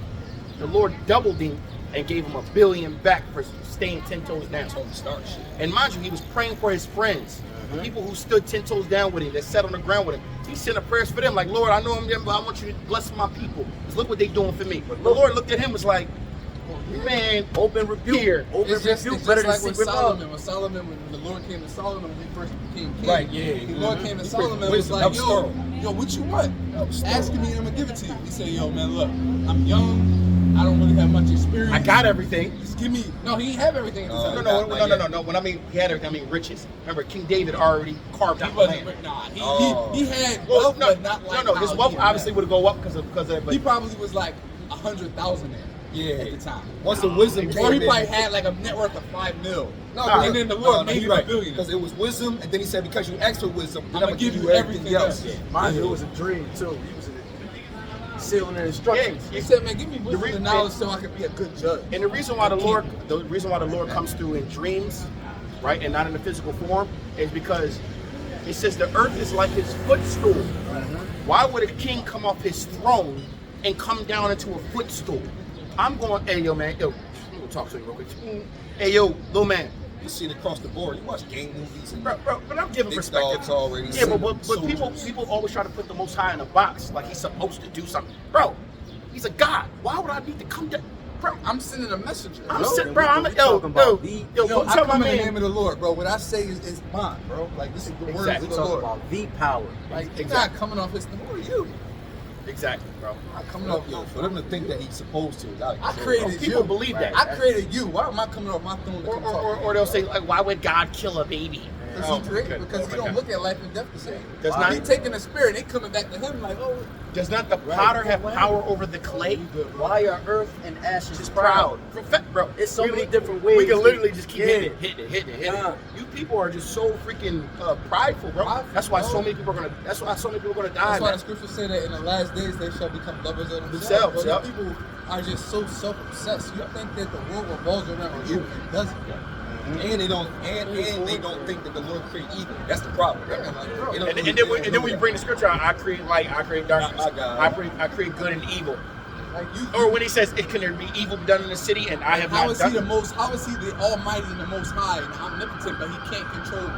The Lord doubled him and gave him $1 billion back for staying 10 toes down. Tony Stark shit. And mind you, he was praying for his friends, the people who stood 10 toes down with him, that sat on the ground with him. He sent a prayers for them, like, Lord, I know I'm them, but I want you to bless my people. Because look what they doing for me. But the Lord looked at him and was like, man, Open rebuke. Here. Open It's just, rebuke it's better just than like secret love. when Solomon, when the Lord came to Solomon when he first became king. Right, yeah. The Lord came to He Solomon prayed and for was wisdom. like, That was yo, thorough. yo, what you want? That was Ask thorough. me and I'm gonna give it to you. He said, yo, man, look, I'm young, I don't really have much experience. I got everything. Just give me. No, he didn't have everything at the time. No. When I mean he had everything, I mean riches. Remember, King David already carved out He the wasn't. land. Nah, Oh. he had Well, wealth, no, but not like. no. His how wealth he obviously had. would go up because of that. But He probably was like 100,000 there. Yeah. At the time. Once the wisdom Or came he in. probably had like a net worth of $5 million. No, and then the Lord made him a billion. Because it was wisdom, and then he said, because you asked for wisdom, then I'm I'm gonna going to give you everything else. Mind you, it was a dream too. He was sealing the instructions. He said, man, give me wisdom re- and knowledge so I can be a good judge. And the reason why the Lord comes through in dreams, right, and not in the physical form, is because it says the earth is like his footstool. Why would a king come off his throne and come down into a footstool? I'm going, hey yo man, yo, I'm gonna talk to you real quick. Hey yo, little man, You see it across the board. You watch game movies and bro, but I'm giving Big perspective. dogs already. Yeah, but soldiers. people always try to put the Most High in a box, like he's supposed to do something. Bro, he's a God. Why would I need to come down? Bro, I'm sending a messenger. I'm bro. sitting, bro. I'm we yo, talking about yo, the- go I tell my come in the man. name of the Lord, bro. What I say is mine, bro. Like this is the words Exactly. of We the talking Lord. about the power. Like you're Exactly. not coming off his. Who are you? Exactly, bro. I'm coming off. Yo, for them to think that he's supposed to, is out of I control. created People you. believe that. I created you. Why am I coming off my throne to come talk? Or they'll say, like, why would God kill a baby? Because Oh, he created, okay. because Oh he my don't God. look at life and death the same. Does He not- taking the spirit, they coming back to him like, oh, Does not the potter have power over the clay? Why are earth and ashes Just proud? proud. Bro, It's so we many li- different ways. We can literally just keep Yeah. hitting it. Yeah. You people are just so freaking prideful, bro. Prideful, That's why bro. so many people are gonna. That's why so many people are gonna die. that's why man. the scriptures say that in the last days they shall become lovers of Themselves, themselves. yep. People are just so self-obsessed. You think that the world revolves around you? It doesn't. And they don't think that the Lord created evil. That's the problem. Yeah, like, bro. They don't And then when you bring the scripture out, I create light, I create darkness, My God. I create good and evil. Like you, Or when he says, "It can there be evil done in the city?" and I have how not is he done the it. most? How is he the Almighty and the Most High and omnipotent, but he can't control?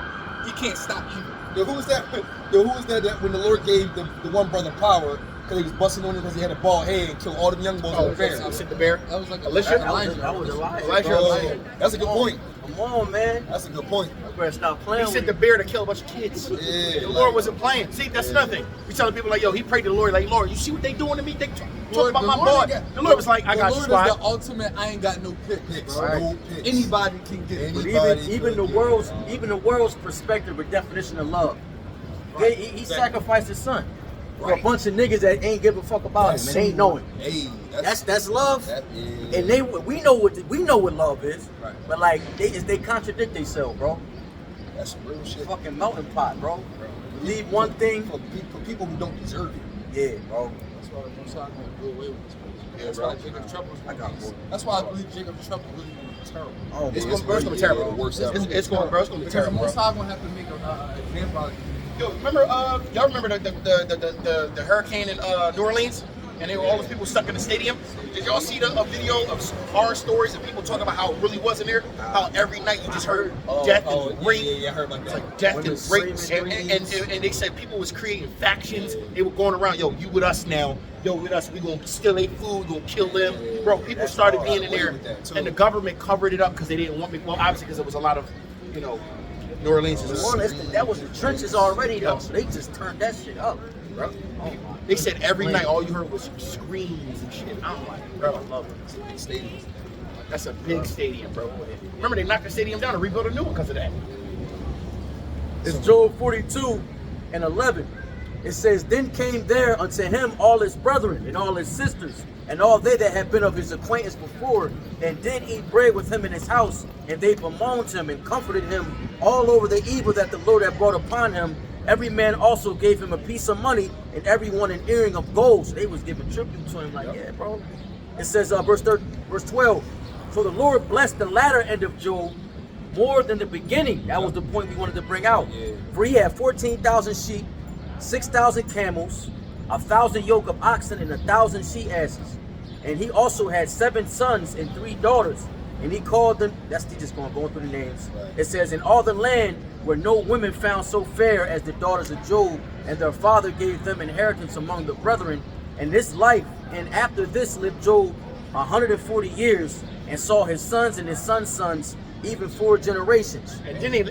He can't stop evil. Yo, who was that? Yo, who was that when the Lord gave the one brother power because he was busting on him because he had a bald head and killed all them young boys Oh, on the fair? Sit the bear. That was like Alicia? Elijah. That was Elijah. Elijah. bro. That's a good point. Come on, man. That's a good point. You better stop He playing sent with the it. bear to kill a bunch of kids. Yeah, The like- Lord wasn't playing. See, that's nothing. We telling people like, yo, he prayed to the Lord, like, Lord, you see what they doing to me? They talk Lord, about the my Lord boy. ain't got- The Lord was like, I got the you, Lord squad. is the ultimate. I ain't got no picks. Right. No Picks. Anybody can get it. But Anybody even the could world's get it. even the world's perspective or definition of love. Right. He Exactly. sacrificed his son for a Right. bunch of niggas that ain't give a fuck about him and ain't know him. Hey, That's love. That is. And we know what love is. Right. But like they contradict themselves, bro. That's some real shit. Fucking melting pot, bro. Leave one thing. for people who don't deserve it. Yeah, bro. That's why the Most High gonna do away with this place. Yeah, That's bro. why Jacob's trouble is I got more. That's why I believe Jacob's trouble really gonna be terrible. Oh, It's bro. gonna be terrible. The worst ever. It's going, bro. It's gonna be Because the terrible, Most bro. High gonna have to make an example out of you. Yo, remember? Y'all remember the hurricane in New Orleans? And there were all those people stuck in the stadium. Did y'all see a video of some horror stories of people talking about how it really was in there? How every night you just heard death and rape. Yeah, I heard about that. Like death Women and rape, screaming, and they said people was creating factions. They were going around, yo, you with us now. Yo, with us, we gonna steal their food, gonna kill them. Bro, people That's started all being I in there, with that, too. and the government covered it up because they didn't want me. Well, obviously because there was a lot of, New Orleans is. One, that was the trenches already though, so they just turned that shit up. Bro, they said every night all you heard was screams and shit. I'm like, bro, I love it. Stadium. that's a big stadium, bro. Remember they knocked the stadium down and rebuilt a new one because of that. It's Job 42:11. It says, Then came there unto him all his brethren and all his sisters, and all they that had been of his acquaintance before, and did eat bread with him in his house, and they bemoaned him and comforted him all over the evil that the Lord had brought upon him. Every man also gave him a piece of money, and every one an earring of gold. So they was giving tribute to him, like, yeah, bro. It says, verse 12. So the Lord blessed the latter end of Job more than the beginning. That was the point we wanted to bring out. Yeah. For he had 14,000 sheep, 6,000 camels, 1,000 yoke of oxen, and 1,000 she asses. And he also had 7 sons and 3 daughters. And he called them, that's just going through the names. Right. It says, in all the land were no women found so fair as the daughters of Job, and their father gave them inheritance among the brethren. And this life, and after this lived Job 140 years, and saw his sons and his sons' sons, even 4 generations. And then he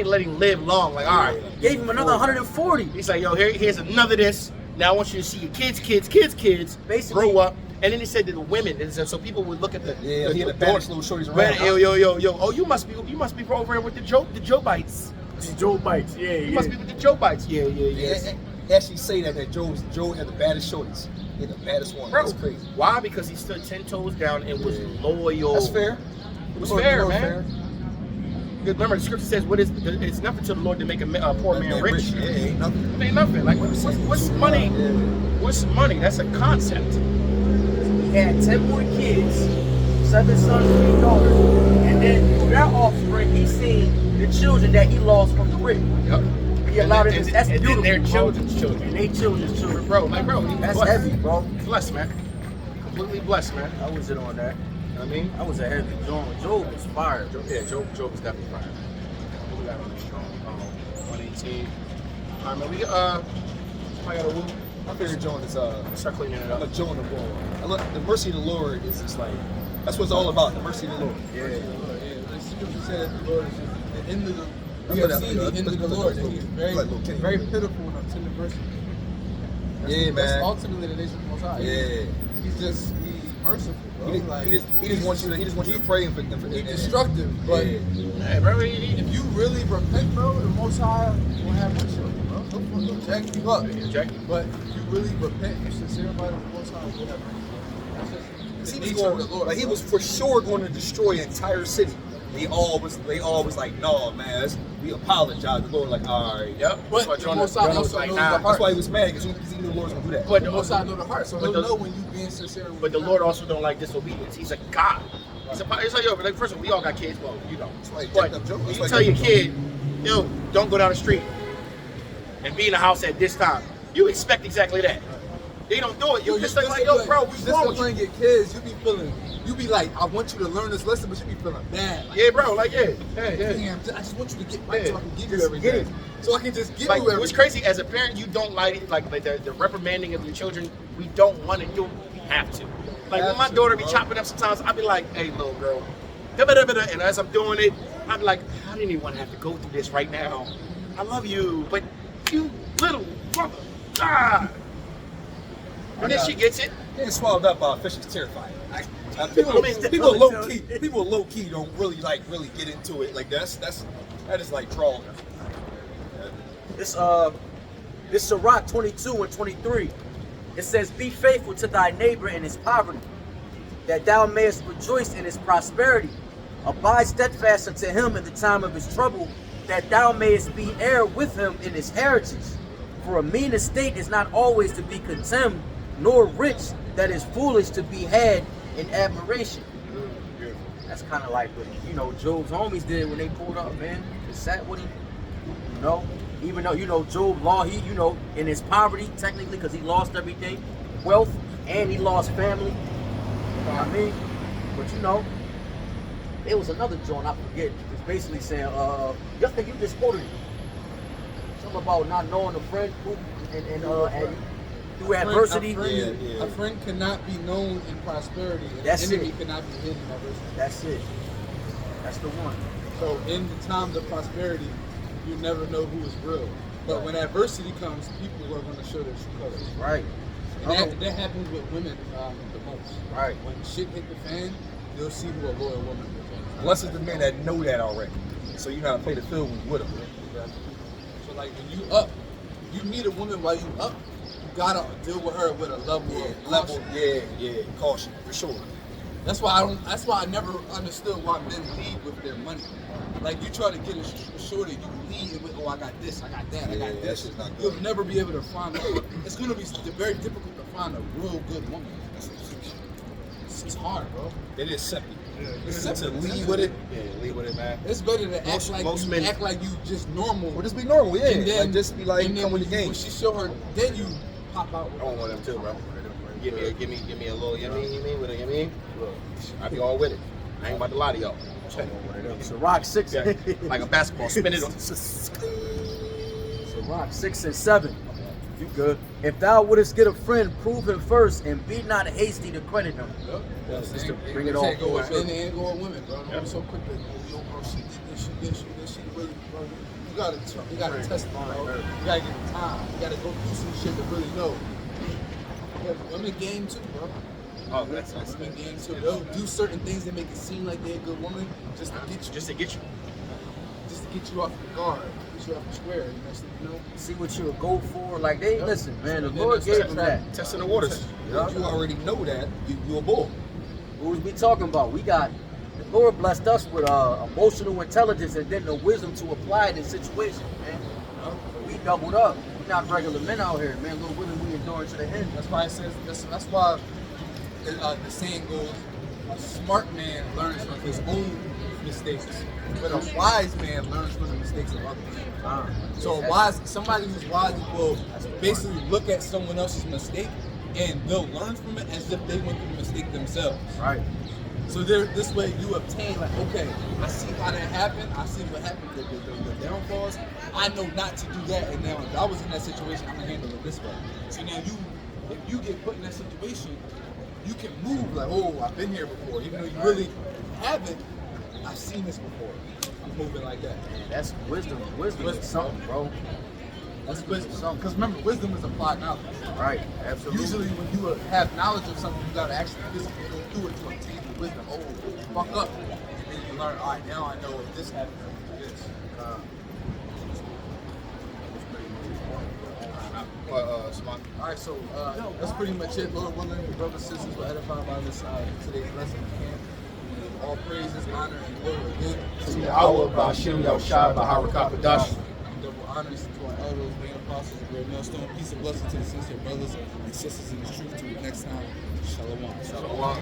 let him live long. Like, all right, Gave him another 140. he's like, yo, here's another this. Now I want you to see your kids, Basically- grow up. And then he said to the women, and so people would look at the He had a badass little shorties Man, around. yo. Oh, you must be over here with the Jobites. Joe bites, You must be with the Jobites. Yeah. They actually say that Joe had the baddest shorties. He had the baddest one. Bro, That's crazy. why? Because he stood 10 toes down and was loyal. That's fair. It was fair, man. Because remember, the scripture says, it's nothing to the Lord to make a poor man rich. Yeah, ain't nothing. It ain't nothing. Like, what's money? Yeah. What's money? That's a concept. He had 10 more kids, 7 sons, 3 daughters, and then through their offspring, he seen the children that he lost from the rich. Yep. He allowed it. That's and beautiful. then their bro. children's children. And they children's children. Bro, That's blessed. heavy, bro. Blessed, man. Completely blessed, man. I was in on that. You know what I mean? I was a heavy Job. Job was fired. Job is definitely fire. What we got on the strong? 118. All right, man. We I got a woo. My favorite joint is Start cleaning it I'm up. a Joe in the ball. I look, the mercy of the Lord is just like that's what it's all about. The mercy of the Lord. Yeah, the scripture said that the Lord is just the end of the. I We put have that- seen the end of the Lord, and He's very, like little Kenny. very pitiful and tender mercy. Yeah, That's man. ultimately the nation of the Most High. Yeah. He's just he merciful, bro. He just wants you to pray and for He's destructive, but Hey, bro, if you really repent, bro, the Most High will have mercy on you, bro. He'll jack you up. Jack. But if you really repent and sincere about it, the Most High will have mercy. That's just he the was nature of going, the Lord. like he bro. was for sure going to destroy an entire city. They all was like, no, man, we apologize. The Lord like, all right. Yep. But That's the why Most Jonah High was also like, knows nah. the That's heart. why he was mad, because he knew the Lord was gonna do that. But The Most High know the heart, so but he'll the- know when you being sincere. and when But the you're Lord not. also don't like disobedience. He's a God. It's like, yo, like, first of all, we all got kids, well, you don't. That's why he But jacked up Job. when That's you why tell he your jacked kid, yo, don't go down the street and be in the house at this time, you expect exactly that. They don't do it. You just like, yo, bro, what's wrong with you? disciplining your kids, you be like, I want you to learn this lesson, but you be feeling bad. Like, Yeah, bro, like, yeah. damn, I just want you to get right so I can give you Just get everything. So I can just give Like, you everything. what's crazy, as a parent, you don't like it, like the reprimanding of your children, we don't want to do it, we have to. Like, when my Have to, daughter be bro. chopping up sometimes, I be like, hey, little girl, da-ba-da-ba-da, and as I'm doing it, I be like, I didn't even want to have to go through this right now. I love you, but you little brother, ah. And then she gets it. Getting swallowed up by a fish is terrifying. mean, People low key don't really get into it. Like that is like drawing. This Sirach 22 and 23. It says, be faithful to thy neighbor in his poverty, that thou mayest rejoice in his prosperity. Abide steadfast unto him in the time of his trouble, that thou mayest be heir with him in his heritage. For a mean estate is not always to be contemned, nor rich that is foolish to be had in admiration. That's kind of like what, Job's homies did when they pulled up, man. They sat with him, even though, Job he, in his poverty, technically, because he lost everything, wealth, and he lost family. You know what I mean? But, it was another joint, I forget. It's basically saying, I think you just quoted it. Something about not knowing a friend and through adversity. Yeah. A friend cannot be known in prosperity. And That's an enemy it. cannot be hidden in adversity. That's it. That's the one. So in the times of prosperity, you never know who is real. But when adversity comes, people are going to show their true colors. Right. And that happens with women the most. Right. When shit hit the fan, you'll see who a loyal woman is. Blessed the men that know that already. So you gotta play the field with them. So like when you up, you meet a woman while you up, you gotta deal with her with a level of caution. Caution for sure. That's why I never understood why men lead with their money. Like you try to get a shorty, you lead with, I got this, I got that, I got that this. shit's not good. You'll never be able to find. It's gonna be very difficult to find a real good woman. It's hard, bro. It is simple. It's To simple. lead with it. Yeah, leave with it, man. It's better to Most act men- like you just normal. Well, just be normal, yeah. And then, Like just be like, and then come with when the game. When she show her, then you pop out. I want one of them too, bro. Give me a little, you mean, with a, I be all with it. I ain't about to lie to y'all. Sirach 6. Yeah, like a basketball, spin it on. Sirach 6 and 7. You good. If thou wouldest get a friend, prove him first, and be not hasty to credit him. Just to bring it all Go with full men and go with women, bro. Don't be so quick to, bro, she did this, she did, she really, bro. You gotta test it, bro. You gotta get the time. You gotta go through some shit to really know. Because women game too, bro. Oh, that's nice. Women game too. They'll do certain things that make it seem like they're a good woman just to get you. Just to get you. Just to get you off the guard, get you off the square. You know? See what you'll go for. Like they listen, man. The And then Lord it's gave test him track. that. Testing the waters. Yeah. If you already know that, you a bull. What was we talking about? We got the Lord blessed us with emotional intelligence and then the wisdom to apply it in situations, man. We doubled up. We're not regular men out here, man. Little women we endure to the end. That's why it says. That's why the saying goes: a smart man learns from his own mistakes, but a wise man learns from the mistakes of others. So somebody who's wise will basically look at someone else's mistake and they'll learn from it as if they went through the mistake themselves. Right. So this way you obtain like, okay, I see how that happened. I see what happened, the downfalls. I know not to do that. And now if I was in that situation, I'm gonna handle it this way. So now if you get put in that situation, you can move like, oh, I've been here before. Even though you really haven't, I've seen this before. I'm moving like that. That's wisdom. Wisdom is something, bro. That's wisdom. Because remember, wisdom is applied knowledge. Right, absolutely. Usually, when you have knowledge of something, you gotta actually physically go through it to obtain the wisdom. Oh, fuck up. And then you learn, all right, now I know if this happens, I do this. Smart. All right, so that's pretty much it. Lord willing, the brothers and sisters were edified by this today's lesson. All praises, honor, and glory again To Yahweh, Ba'ashem, Yahushua, Baharakapadash. double honors to our elders, main apostles, and great millstone. Peace and blessing to the sincere brothers and sisters in the truth. Till next time, shalom. Shalom.